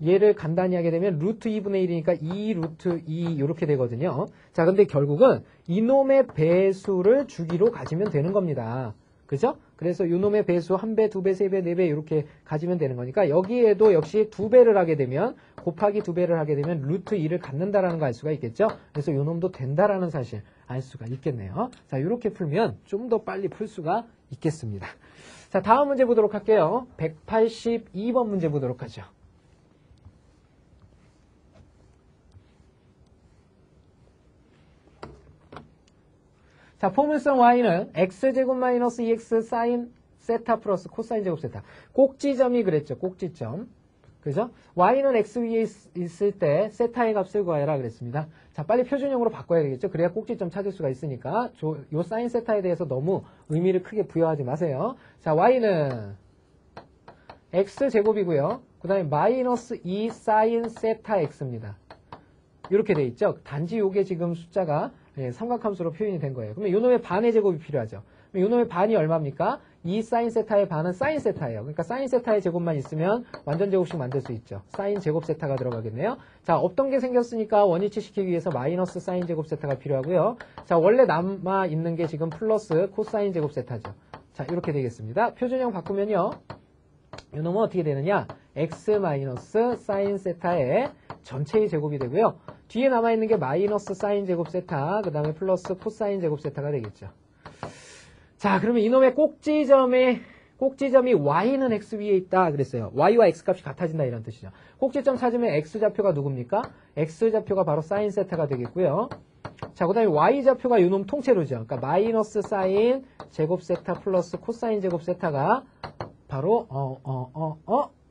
얘를 간단히 하게 되면 루트 2분의 1이니까 2 루트 2 이렇게 되거든요. 자, 근데 결국은 이놈의 배수를 주기로 가지면 되는 겁니다. 그죠? 그래서 요놈의 배수 1배, 2배, 3배, 4배 이렇게 가지면 되는 거니까 여기에도 역시 2배를 하게 되면 곱하기 2배를 하게 되면 루트 2를 갖는다라는 거 알 수가 있겠죠? 그래서 요놈도 된다라는 사실 알 수가 있겠네요. 자, 이렇게 풀면 좀 더 빨리 풀 수가 있겠습니다. 자, 다음 문제 보도록 할게요. 182번 문제 보도록 하죠. 자, 포물선 y는 x제곱 마이너스 2x 사인 세타 플러스 코사인 제곱 세타. 꼭지점이 그랬죠. 꼭지점. 그죠? y는 x 위에 있을 때 세타의 값을 구하라 그랬습니다. 자, 빨리 표준형으로 바꿔야 되겠죠. 그래야 꼭지점 찾을 수가 있으니까 요 사인 세타에 대해서 너무 의미를 크게 부여하지 마세요. 자, y는 x제곱이고요. 그 다음에 마이너스 2 사인 세타 x입니다. 이렇게 돼 있죠. 단지 요게 지금 숫자가 삼각함수로 표현이 된 거예요. 그러면 요놈의 반의 제곱이 필요하죠. 요놈의 반이 얼마입니까? 2 사인 세타의 반은 사인 세타예요. 그러니까 사인 세타의 제곱만 있으면 완전 제곱식 만들 수 있죠. 사인 제곱 세타가 들어가겠네요. 자, 없던 게 생겼으니까 원위치 시키기 위해서 마이너스 사인 제곱 세타가 필요하고요. 자, 원래 남아 있는 게 지금 플러스 코사인 제곱 세타죠. 자, 이렇게 되겠습니다. 표준형 바꾸면요. 요놈은 어떻게 되느냐? x 마이너스 사인 세타의 전체의 제곱이 되고요. 뒤에 남아있는 게 마이너스 사인 제곱 세타, 그 다음에 플러스 코사인 제곱 세타가 되겠죠. 자, 그러면 이놈의 꼭지점이 y는 x 위에 있다 그랬어요. y와 x 값이 같아진다 이런 뜻이죠. 꼭지점 찾으면 x좌표가 누굽니까? x좌표가 바로 사인 세타가 되겠고요. 자, 그 다음에 y좌표가 요놈 통째로죠. 그러니까 마이너스 사인 제곱 세타 플러스 코사인 제곱 세타가 바로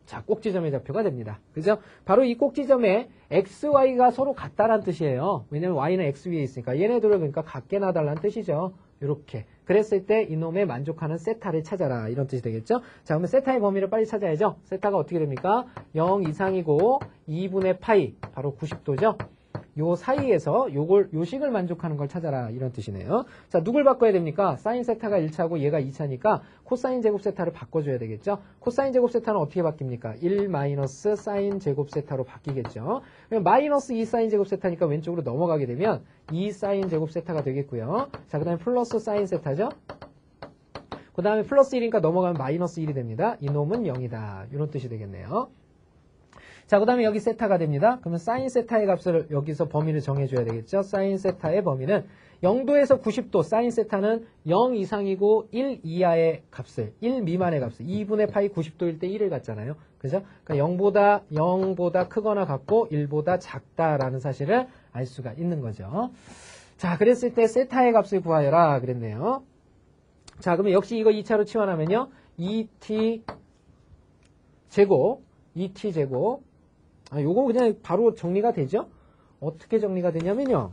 자, 꼭지점의 좌표가 됩니다. 그죠? 바로 이 꼭지점에 x, y가 서로 같다란 뜻이에요. 왜냐면 y는 x 위에 있으니까 얘네들을 그러니까 같게 놔달라는 뜻이죠. 이렇게. 그랬을 때 이놈의 만족하는 세타를 찾아라. 이런 뜻이 되겠죠? 자, 그러면 세타의 범위를 빨리 찾아야죠. 세타가 어떻게 됩니까? 0 이상이고 2분의 파이, 바로 90도죠? 요 사이에서 요식을 만족하는 걸 찾아라. 이런 뜻이네요. 자, 누굴 바꿔야 됩니까? 사인 세타가 1차고 얘가 2차니까 코사인 제곱 세타를 바꿔줘야 되겠죠? 코사인 제곱 세타는 어떻게 바뀝니까? 1 마이너스 사인 제곱 세타로 바뀌겠죠? 마이너스 2 사인 제곱 세타니까 왼쪽으로 넘어가게 되면 2 사인 제곱 세타가 되겠고요. 자, 그 다음에 플러스 사인 세타죠? 그 다음에 플러스 1이니까 넘어가면 마이너스 1이 됩니다. 이놈은 0이다. 이런 뜻이 되겠네요. 자, 그 다음에 여기 세타가 됩니다. 그러면 사인 세타의 값을 여기서 범위를 정해줘야 되겠죠. 사인 세타의 범위는 0도에서 90도, 사인 세타는 0 이상이고 1 이하의 값을, 1 미만의 값을, 2분의 파이 90도일 때 1을 갖잖아요. 그죠? 그러니까 0보다 크거나 같고 1보다 작다라는 사실을 알 수가 있는 거죠. 자, 그랬을 때 세타의 값을 구하여라 그랬네요. 자, 그러면 역시 이거 2차로 치환하면요. 2t 제곱, 요거 그냥 바로 정리가 되죠? 어떻게 정리가 되냐면요.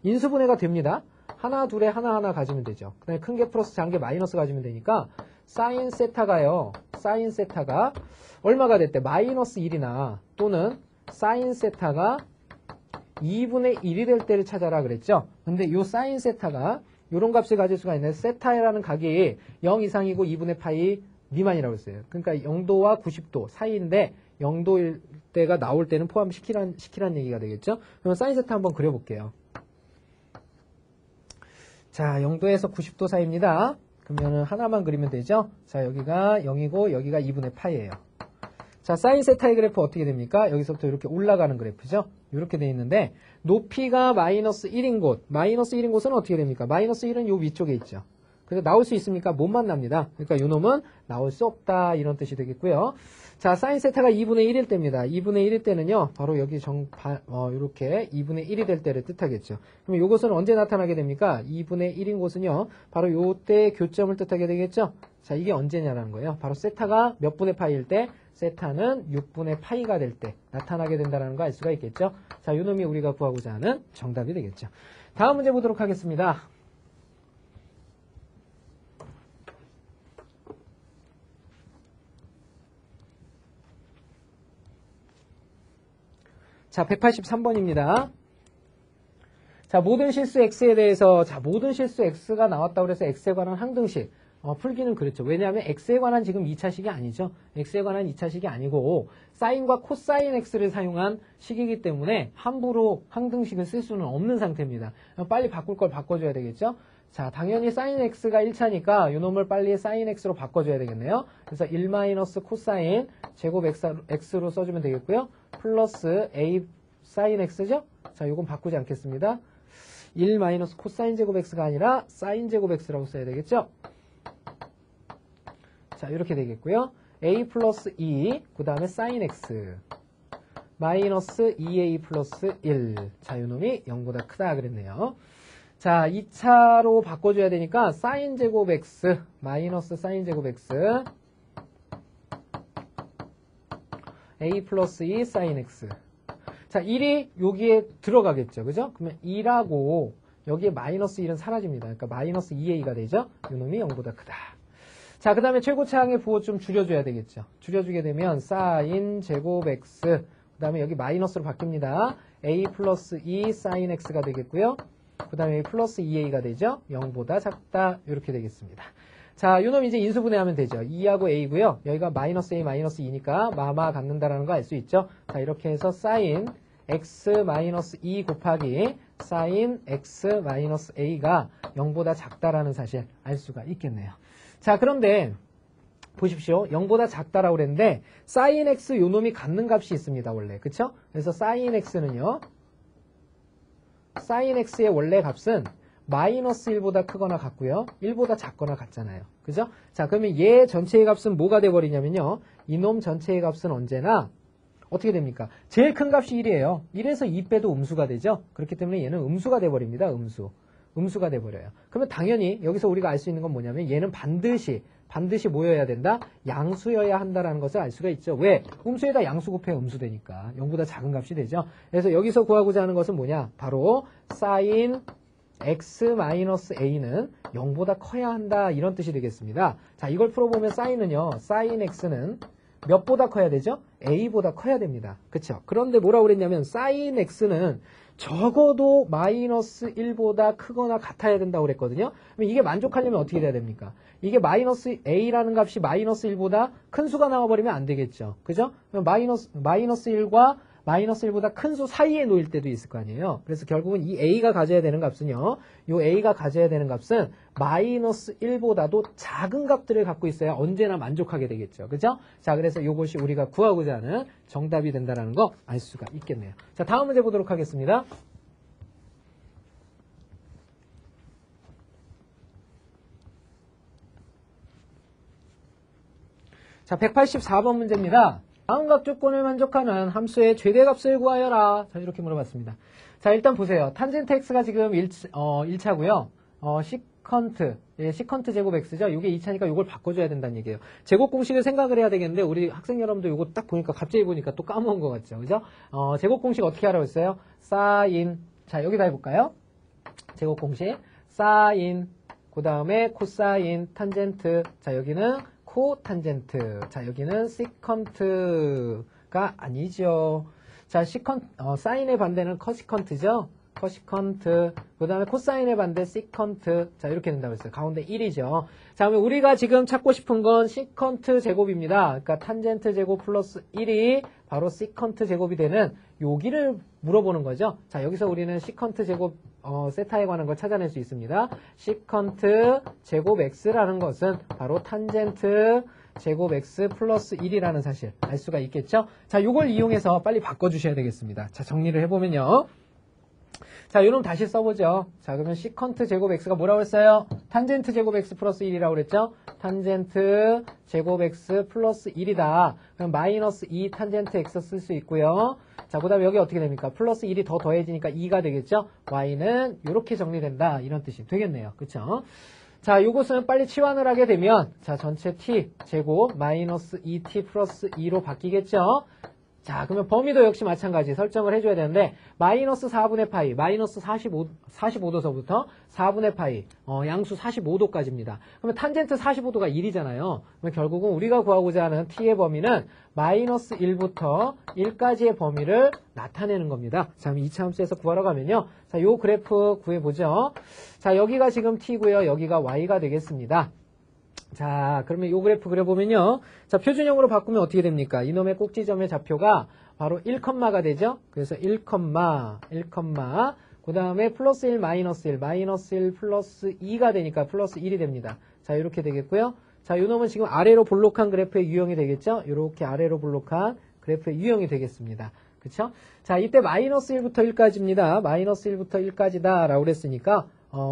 인수분해가 됩니다. 하나, 둘에 하나 가지면 되죠. 그 다음에 큰 게 플러스 작은 게 마이너스 가지면 되니까 사인 세타가 얼마가 됐대? 마이너스 1이나 또는 사인 세타가 2분의 1이 될 때를 찾아라 그랬죠? 근데 요 사인 세타가 요런 값을 가질 수가 있는데 세타라는 각이 0 이상이고 2분의 파이 미만이라고 했어요. 그러니까 0도와 90도 사이인데 0도일 때가 나올 때는 포함시키란 얘기가 되겠죠? 그럼 사인 세타 한번 그려볼게요. 자, 0도에서 90도 사이입니다. 그러면은 하나만 그리면 되죠? 자, 여기가 0이고 여기가 2분의 파이예요. 자, 사인 세타의 그래프 어떻게 됩니까? 여기서부터 이렇게 올라가는 그래프죠? 이렇게 돼 있는데 높이가 마이너스 1인 곳, 마이너스 1인 곳은 어떻게 됩니까? 마이너스 1은 요 위쪽에 있죠. 그래서 나올 수 있습니까? 못 만납니다. 그러니까 요 놈은 나올 수 없다 이런 뜻이 되겠고요. 자, 사인 세타가 2분의 1일 때입니다. 2분의 1일 때는요. 바로 여기 이렇게 2분의 1이 될 때를 뜻하겠죠. 그럼 요것은 언제 나타나게 됩니까? 2분의 1인 곳은요. 바로 요때 교점을 뜻하게 되겠죠. 자, 이게 언제냐라는 거예요. 바로 세타가 몇 분의 파이일 때? 세타는 6분의 파이가 될 때 나타나게 된다는 거 알 수가 있겠죠. 자, 요 놈이 우리가 구하고자 하는 정답이 되겠죠. 다음 문제 보도록 하겠습니다. 자, 183번입니다. 자, 모든 실수 x에 대해서, 모든 실수 x가 나왔다고 그래서 x에 관한 항등식. 풀기는 그렇죠. 왜냐하면 x에 관한 지금 2차식이 아니죠. x에 관한 2차식이 아니고, 사인과 코사인 x를 사용한 식이기 때문에 함부로 항등식을 쓸 수는 없는 상태입니다. 빨리 바꿀 걸 바꿔줘야 되겠죠. 자, 당연히 사인 x가 1차니까 요 놈을 빨리 사인 x로 바꿔줘야 되겠네요. 그래서 1 마이너스 코사인 제곱 x로 써주면 되겠고요. 플러스 a 사인 x죠? 자, 요건 바꾸지 않겠습니다. 1 마이너스 코사인 제곱 x가 아니라 사인 제곱 x라고 써야 되겠죠? 자, 이렇게 되겠고요. a 플러스 2, 그 다음에 사인 x 마이너스 2a 플러스 1. 자, 요 놈이 0보다 크다 그랬네요. 자, 2차로 바꿔줘야 되니까 사인 제곱 x 마이너스 사인 제곱 x a 플러스 2 사인 x. 자, 1이 여기에 들어가겠죠. 그죠? 그러면 2라고 여기에 마이너스 1은 사라집니다. 그러니까 마이너스 2a가 되죠. 이놈이 0보다 크다. 자, 그 다음에 최고차항의 부호 좀 줄여줘야 되겠죠. 줄여주게 되면 사인 제곱 x 그 다음에 여기 마이너스로 바뀝니다. a 플러스 2 사인 x가 되겠고요. 그 다음에 플러스 2a가 되죠. 0보다 작다. 이렇게 되겠습니다. 자, 요놈 이제 인수분해하면 되죠. 2하고 a고요. 여기가 마이너스 a 마이너스 2니까 마마 갖는다라는 거 알 수 있죠. 자, 이렇게 해서 사인 x 마이너스 2 곱하기 사인 x 마이너스 a가 0보다 작다라는 사실 알 수가 있겠네요. 자, 그런데 보십시오. 0보다 작다라고 그랬는데 사인 x 요놈이 갖는 값이 있습니다. 원래. 그쵸? 그래서 사인 x는요. 사인 x의 원래 값은 마이너스 1보다 크거나 같고요. 1보다 작거나 같잖아요. 그죠? 자, 그러면 얘 전체의 값은 뭐가 돼버리냐면요. 이놈 전체의 값은 언제나 어떻게 됩니까? 제일 큰 값이 1이에요. 1에서 2 빼도 음수가 되죠? 그렇기 때문에 얘는 음수가 돼버립니다. 음수가 돼버려요. 그러면 당연히 여기서 우리가 알 수 있는 건 뭐냐면 얘는 반드시 뭐여야 된다? 양수여야 한다라는 것을 알 수가 있죠. 왜? 음수에다 양수 곱해야 음수 되니까 0보다 작은 값이 되죠. 그래서 여기서 구하고자 하는 것은 뭐냐? 바로 sin x-a는 0보다 커야 한다 이런 뜻이 되겠습니다. 자, 이걸 풀어보면 sin은요. sin x는 몇보다 커야 되죠? a보다 커야 됩니다. 그쵸? 그런데 뭐라고 그랬냐면 sin x는 적어도 마이너스 1보다 크거나 같아야 된다고 그랬거든요. 그럼 이게 만족하려면 어떻게 돼야 됩니까? 이게 마이너스 a라는 값이 마이너스 1보다 큰 수가 나와버리면 안 되겠죠. 그죠? 그럼 마이너스 1과 마이너스 1보다 큰 수 사이에 놓일 때도 있을 거 아니에요. 그래서 결국은 이 a가 가져야 되는 값은요. 이 a가 가져야 되는 값은 마이너스 1보다도 작은 값들을 갖고 있어야 언제나 만족하게 되겠죠. 그죠? 자, 그래서 이것이 우리가 구하고자 하는 정답이 된다는 거 알 수가 있겠네요. 자, 다음 문제 보도록 하겠습니다. 자, 184번 문제입니다. 다음 각 조건을 만족하는 함수의 최대값을 구하여라. 자, 이렇게 물어봤습니다. 자, 일단 보세요. 탄젠트 x가 지금 1차고요. 시컨트 제곱 x죠. 이게 2차니까 이걸 바꿔줘야 된다는 얘기예요. 제곱 공식을 생각을 해야 되겠는데 우리 학생 여러분도 이거 딱 보니까 갑자기 보니까 또 까먹은 것 같죠. 그죠? 제곱 공식 어떻게 하라고 했어요? sin. 자, 여기다 해볼까요? 제곱 공식. sin. 그 다음에 코사인, 탄젠트. 자, 여기는 코탄젠트. 자, 여기는 시컨트가 아니죠. 자, 사인의 반대는 커시컨트죠. 커시컨트. 그 다음에 코사인의 반대 시컨트. 자, 이렇게 된다고 했어요. 가운데 1이죠. 자, 그러면 우리가 지금 찾고 싶은 건 시컨트 제곱입니다. 그러니까 탄젠트 제곱 플러스 1이 바로 시컨트 제곱이 되는 여기를 물어보는 거죠. 자, 여기서 우리는 시컨트 제곱 세타에 관한 걸 찾아낼 수 있습니다. 시컨트 제곱 x라는 것은 바로 탄젠트 제곱 x 플러스 1이라는 사실 알 수가 있겠죠. 자, 요걸 이용해서 빨리 바꿔주셔야 되겠습니다. 자, 정리를 해보면요. 자, 요놈 다시 써보죠. 자, 그러면 시컨트 제곱 x가 뭐라고 했어요? 탄젠트 제곱 x 플러스 1이라고 그랬죠? 탄젠트 제곱 x 플러스 1이다. 그럼 마이너스 2 탄젠트 x 쓸 수 있고요. 자, 그 다음에 여기 어떻게 됩니까? 플러스 1이 더 더해지니까 2가 되겠죠? y는 이렇게 정리된다. 이런 뜻이 되겠네요. 그쵸? 자, 요것은 빨리 치환을 하게 되면 자, 전체 t 제곱 마이너스 2t 플러스 2로 바뀌겠죠? 자, 그러면 범위도 역시 마찬가지 설정을 해줘야 되는데 마이너스 4분의 파이, 마이너스 45도서부터 4분의 파이, 양수 45도까지입니다. 그러면 탄젠트 45도가 1이잖아요. 그러면 결국은 우리가 구하고자 하는 t의 범위는 마이너스 1부터 1까지의 범위를 나타내는 겁니다. 자, 그럼 2차 함수에서 구하러 가면요. 자, 요 그래프 구해보죠. 자, 여기가 지금 t고요. 여기가 y가 되겠습니다. 자, 그러면 요 그래프 그려보면요. 자, 표준형으로 바꾸면 어떻게 됩니까? 이놈의 꼭지점의 좌표가 바로 1컴마가 되죠? 그래서 1컴마, 그 다음에 플러스 1, 마이너스 1, 마이너스 1, 플러스 2가 되니까 플러스 1이 됩니다. 자, 이렇게 되겠고요. 자, 요 놈은 지금 아래로 볼록한 그래프의 유형이 되겠죠? 이렇게 아래로 볼록한 그래프의 유형이 되겠습니다. 그쵸? 자, 이때 마이너스 1부터 1까지입니다. 마이너스 1부터 1까지다 라고 그랬으니까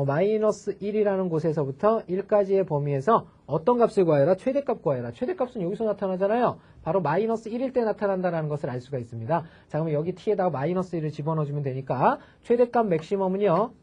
마이너스 1이라는 곳에서부터 1까지의 범위에서 어떤 값을 구하여라? 최대값 구하여라. 최대값은 여기서 나타나잖아요. 바로 마이너스 1일 때 나타난다는 것을 알 수가 있습니다. 자, 그러면 여기 t에다가 마이너스 1을 집어넣어주면 되니까 최대값 맥시멈은요.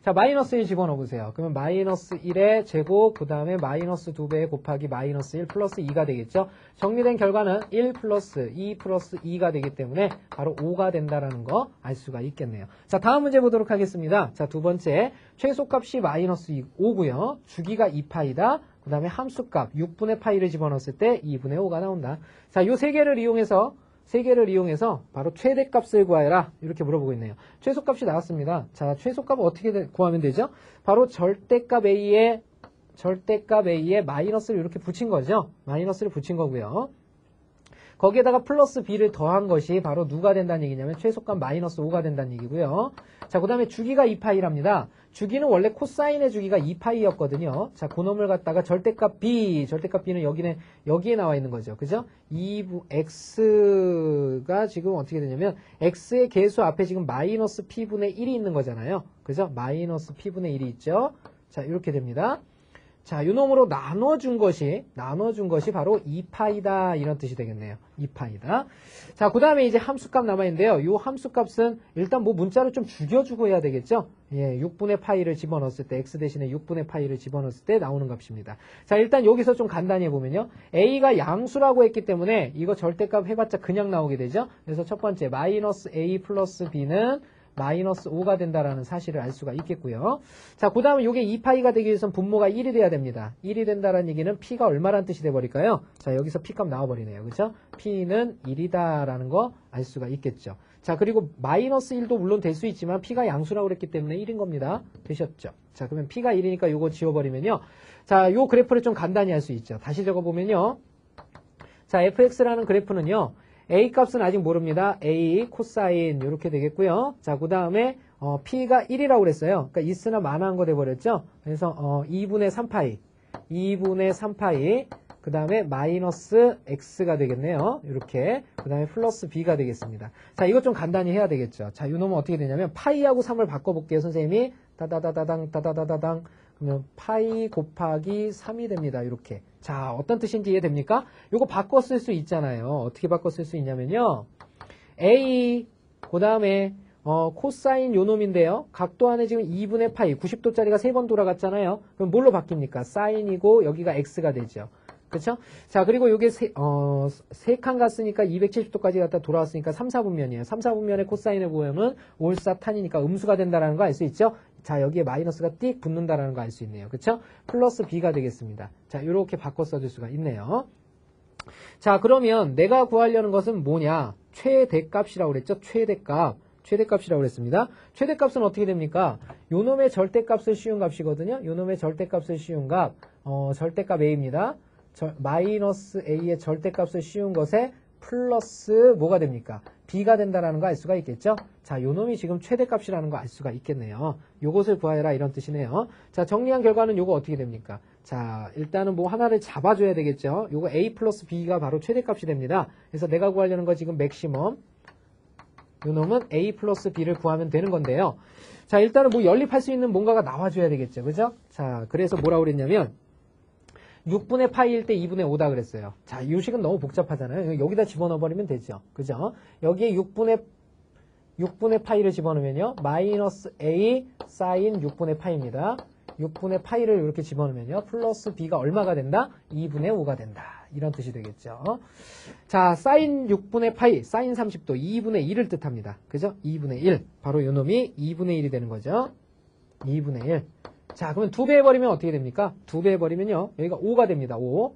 자, 마이너스 1 집어넣어보세요. 그러면 마이너스 1의 제곱, 그 다음에 마이너스 2배 곱하기 마이너스 1 플러스 2가 되겠죠. 정리된 결과는 1 플러스 2 플러스 2가 되기 때문에 바로 5가 된다는 거 알 수가 있겠네요. 자, 다음 문제 보도록 하겠습니다. 자, 두 번째, 최소값이 마이너스 5고요. 주기가 2파이다. 그 다음에 함수값 6분의 파이를 집어넣었을 때 2분의 5가 나온다. 자, 요 세 개를 이용해서 바로 최대값을 구하여라 이렇게 물어보고 있네요. 최소값이 나왔습니다. 자, 최소값은 어떻게 구하면 되죠? 바로 절대값 A에 마이너스를 이렇게 붙인 거죠. 마이너스를 붙인 거고요. 거기에다가 플러스 B를 더한 것이 바로 누가 된다는 얘기냐면 최소값 마이너스 5가 된다는 얘기고요. 자, 그 다음에 주기가 2파이랍니다. 주기는 원래 코사인의 주기가 2파이였거든요. 자, 그놈을 갖다가 절대값 B는 여기에 나와 있는 거죠. 그죠? X가 지금 어떻게 되냐면 X의 개수 앞에 지금 마이너스 P분의 1이 있는 거잖아요. 그죠? 마이너스 P분의 1이 있죠. 자, 이렇게 됩니다. 자, 요 놈으로 나눠준 것이 바로 2파이다. 이런 뜻이 되겠네요. 2파이다. 자, 그 다음에 이제 함수값 남아있는데요. 요 함수값은 일단 뭐 문자로 좀 죽여주고 해야 되겠죠? 예, 6분의 파이를 집어넣었을 때, x 대신에 6분의 파이를 집어넣었을 때 나오는 값입니다. 자, 일단 여기서 좀 간단히 해보면요. a가 양수라고 했기 때문에 이거 절대값 해봤자 그냥 나오게 되죠? 그래서 첫 번째, 마이너스 a 플러스 b는 마이너스 5가 된다라는 사실을 알 수가 있겠고요. 자, 그 다음에 이게 2파이가 되기 위해서는 분모가 1이 돼야 됩니다. 1이 된다라는 얘기는 p가 얼마란 뜻이 돼버릴까요? 자, 여기서 p값 나와버리네요. 그렇죠? p는 1이다라는 거 알 수가 있겠죠. 자, 그리고 마이너스 1도 물론 될 수 있지만 p가 양수라고 그랬기 때문에 1인 겁니다. 되셨죠? 자, 그러면 p가 1이니까 요거 지워버리면요. 자, 요 그래프를 좀 간단히 할 수 있죠. 다시 적어보면요. 자, fx라는 그래프는요. a 값은 아직 모릅니다. a 코사인 이렇게 되겠고요. 자, 그 다음에 p가 1이라고 그랬어요. 그러니까 있으나 마나한 거 돼버렸죠. 그래서 2분의 3파이 그 다음에 마이너스 x가 되겠네요. 이렇게 그 다음에 플러스 b가 되겠습니다. 자, 이것 좀 간단히 해야 되겠죠. 자, 이 놈은 어떻게 되냐면 파이하고 3을 바꿔볼게요. 선생님이 따다다다당 그러면 파이 곱하기 3이 됩니다. 이렇게. 자, 어떤 뜻인지 이해됩니까? 요거 바꿔 쓸 수 있잖아요. 어떻게 바꿔 쓸 수 있냐면요. a 그 다음에 코사인 요 놈인데요. 각도 안에 지금 2분의 파이 90도짜리가 3번 돌아갔잖아요. 그럼 뭘로 바뀝니까? 사인이고 여기가 x가 되죠. 그렇죠? 자, 그리고 요게 세 칸 갔으니까 270도까지 갔다 돌아왔으니까 3, 4분면이에요. 3, 4분면의 코사인을 보면 올사탄이니까 음수가 된다는 거 알 수 있죠? 자, 여기에 마이너스가 띡 붙는다는 거 알 수 있네요. 그렇죠? 플러스 b가 되겠습니다. 자, 이렇게 바꿔 써줄 수가 있네요. 자, 그러면 내가 구하려는 것은 뭐냐? 최대값이라고 그랬죠? 최대값이라고 그랬습니다. 최대값은 어떻게 됩니까? 요 놈의 절대값을 씌운 값이거든요. 요 놈의 절대값을 씌운 값, 절대값 a입니다. 마이너스 a의 절대값을 씌운 것에 플러스 뭐가 됩니까? b가 된다라는 거 알 수가 있겠죠? 자, 요 놈이 지금 최대값이라는 거 알 수가 있겠네요. 요것을 구하여라 이런 뜻이네요. 자, 정리한 결과는 요거 어떻게 됩니까? 자, 일단은 뭐 하나를 잡아줘야 되겠죠? 요거 a 플러스 b가 바로 최대값이 됩니다. 그래서 내가 구하려는 거 지금 맥시멈. 요 놈은 a 플러스 b를 구하면 되는 건데요. 자, 일단은 뭐 연립할 수 있는 뭔가가 나와줘야 되겠죠. 그죠? 자, 그래서 뭐라고 그랬냐면 6분의 파이일 때 2분의 5다 그랬어요. 자, 이 식은 너무 복잡하잖아요. 여기다 집어넣어버리면 되죠. 그죠? 여기에 6분의 파이를 집어넣으면요. 마이너스 a 사인 6분의 파이입니다. 6분의 파이를 이렇게 집어넣으면요. 플러스 b가 얼마가 된다? 2분의 5가 된다. 이런 뜻이 되겠죠. 자, 사인 6분의 파이, 사인 30도 2분의 1을 뜻합니다. 그죠? 2분의 1. 바로 요 놈이 2분의 1이 되는 거죠. 2분의 1. 자, 그러면 2배 해버리면 어떻게 됩니까? 2배 해버리면요. 여기가 5가 됩니다. 5.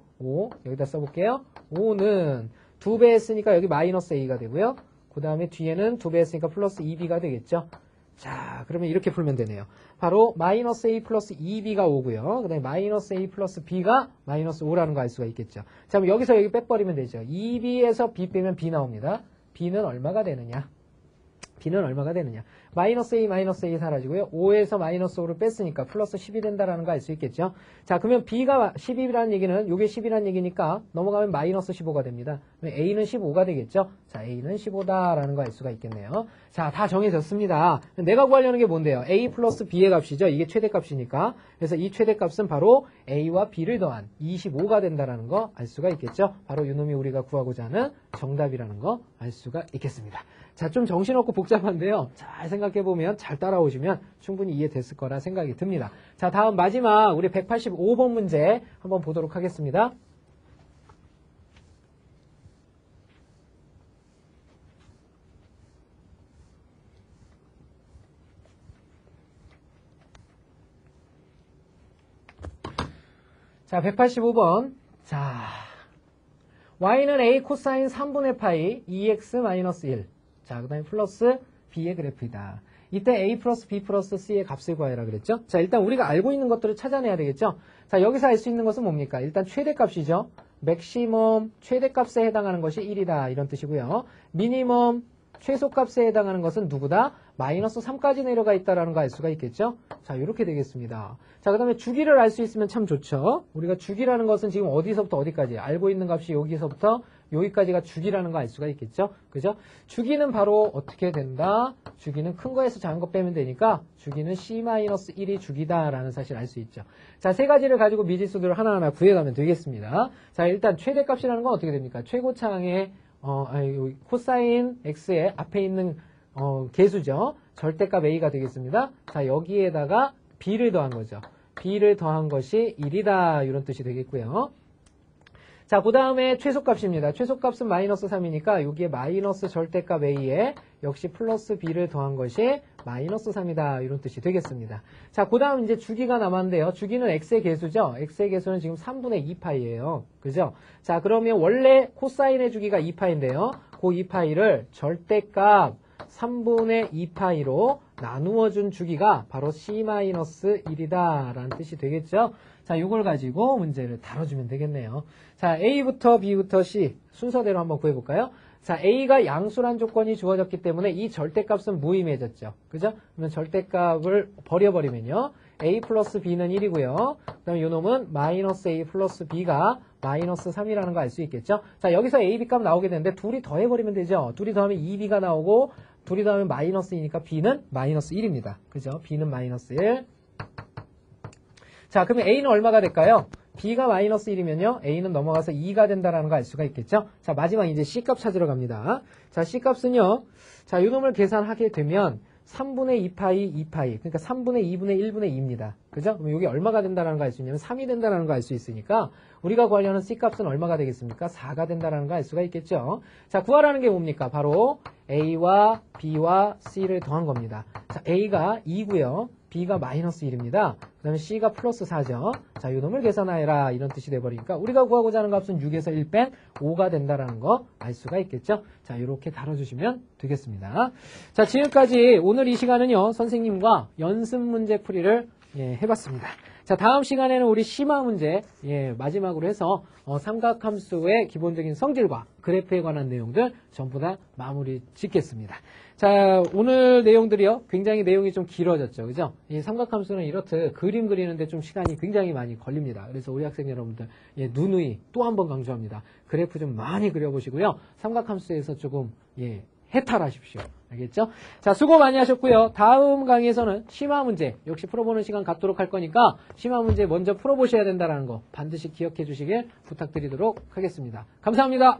여기다 써볼게요. 5는 2배 했으니까 여기 마이너스 a가 되고요. 그 다음에 뒤에는 2배 했으니까 플러스 2b가 되겠죠. 자, 그러면 이렇게 풀면 되네요. 바로 마이너스 a 플러스 2b가 5고요. 그 다음에 마이너스 a 플러스 b가 마이너스 5라는 거 알 수가 있겠죠. 자, 그럼 여기서 여기 빼버리면 되죠. 2b에서 b 빼면 b 나옵니다. b는 얼마가 되느냐? 마이너스 a 사라지고요. 5에서 마이너스 5를 뺐으니까 플러스 10이 된다라는 거 알 수 있겠죠. 자, 그러면 b가 10이라는 얘기는 요게 10이라는 얘기니까 넘어가면 마이너스 15가 됩니다. 그러면 a는 15가 되겠죠. 자, a는 15다라는 거 알 수가 있겠네요. 자, 다 정해졌습니다. 내가 구하려는 게 뭔데요? a 플러스 b의 값이죠. 이게 최대값이니까. 그래서 이 최대값은 바로 a와 b를 더한 25가 된다라는 거 알 수가 있겠죠. 바로 요 놈이 우리가 구하고자 하는 정답이라는 거 알 수가 있겠습니다. 자, 좀 정신없고 복잡한데요. 잘 생각해보면, 잘 따라오시면 충분히 이해됐을 거라 생각이 듭니다. 자, 다음 마지막 우리 185번 문제 한번 보도록 하겠습니다. 자, 185번. 자, y는 a 코사인 3분의 파이 2x-1. 자, 그 다음에 플러스 b의 그래프이다. 이때 a 플러스 b 플러스 c의 값을 구하라 그랬죠? 자, 일단 우리가 알고 있는 것들을 찾아내야 되겠죠? 자, 여기서 알 수 있는 것은 뭡니까? 일단 최대값이죠. 맥시멈 최대값에 해당하는 것이 1이다. 이런 뜻이고요. 미니멈 최소값에 해당하는 것은 누구다? 마이너스 3까지 내려가 있다라는 거 알 수가 있겠죠? 자, 이렇게 되겠습니다. 자, 그 다음에 주기를 알 수 있으면 참 좋죠. 우리가 주기라는 것은 지금 어디서부터 어디까지? 알고 있는 값이 여기서부터 여기까지가 주기라는 거 알 수가 있겠죠? 그죠? 주기는 바로 어떻게 된다? 주기는 큰 거에서 작은 거 빼면 되니까 주기는 C-1이 주기다라는 사실 알 수 있죠. 자, 세 가지를 가지고 미지수들을 하나하나 구해가면 되겠습니다. 자, 일단 최대값이라는 건 어떻게 됩니까? 최고차항의 코사인 X의 앞에 있는 계수죠. 절대값 A가 되겠습니다. 자, 여기에다가 B를 더한 거죠. B를 더한 것이 1이다. 이런 뜻이 되겠고요. 자, 그 다음에 최소값입니다. 최소값은 마이너스 3이니까 여기에 마이너스 절대값 A에 역시 플러스 B를 더한 것이 마이너스 3이다. 이런 뜻이 되겠습니다. 자, 그 다음 이제 주기가 남았는데요. 주기는 X의 계수죠. X의 계수는 지금 3분의 2파이예요. 그죠? 자, 그러면 원래 코사인의 주기가 2파인데요. 그 2파이를 절대값 3분의 2파이로 나누어준 주기가 바로 C-1이다 라는 뜻이 되겠죠. 자, 이걸 가지고 문제를 다뤄주면 되겠네요. 자, A부터 B부터 C 순서대로 한번 구해볼까요? 자, A가 양수란 조건이 주어졌기 때문에 이 절대값은 무의미해졌죠. 그죠? 그러면 절대값을 버려버리면요. A 플러스 B는 1이고요. 그 다음에 이 놈은 마이너스 A 플러스 B가 마이너스 3이라는 거 알 수 있겠죠? 자, 여기서 A, B 값 나오게 되는데 둘이 더해버리면 되죠. 둘이 더하면 2B가 나오고 둘이 더하면 마이너스 2니까 B는 마이너스 1입니다. 그죠? B는 마이너스 1. 자, 그러면 A는 얼마가 될까요? B가 마이너스 1이면요. A는 넘어가서 2가 된다라는 거 알 수가 있겠죠? 자, 마지막 이제 C값 찾으러 갑니다. 자, C값은요. 자, 이 놈을 계산하게 되면 3분의 2파이, 2파이. 그러니까 3분의 2분의 1분의 2입니다. 그죠? 그럼 이게 얼마가 된다는 거 알 수 있냐면 3이 된다는 거 알 수 있으니까 우리가 구하려는 C값은 얼마가 되겠습니까? 4가 된다는 거 알 수가 있겠죠? 자, 구하라는 게 뭡니까? 바로 A와 B와 C를 더한 겁니다. 자, A가 2고요. B가 마이너스 1입니다. 그 다음에 C가 플러스 4죠. 자, 이 놈을 계산하여라. 이런 뜻이 돼버리니까 우리가 구하고자 하는 값은 6에서 1 뺀 5가 된다는 거 알 수가 있겠죠. 자, 이렇게 다뤄주시면 되겠습니다. 자, 지금까지 오늘 이 시간은요. 선생님과 연습 문제 풀이를 해봤습니다. 자, 다음 시간에는 우리 심화 문제 마지막으로 해서 삼각함수의 기본적인 성질과 그래프에 관한 내용들 전부 다 마무리 짓겠습니다. 자, 오늘 내용들이요. 굉장히 내용이 좀 길어졌죠. 그죠? 이 삼각함수는 이렇듯 그림 그리는데 좀 시간이 굉장히 많이 걸립니다. 그래서 우리 학생 여러분들 누누이 또 한 번 강조합니다. 그래프 좀 많이 그려보시고요. 삼각함수에서 조금 해탈하십시오. 알겠죠? 자, 수고 많이 하셨고요. 다음 강의에서는 심화 문제 역시 풀어보는 시간 갖도록 할 거니까 심화 문제 먼저 풀어보셔야 된다는 거 반드시 기억해 주시길 부탁드리도록 하겠습니다. 감사합니다.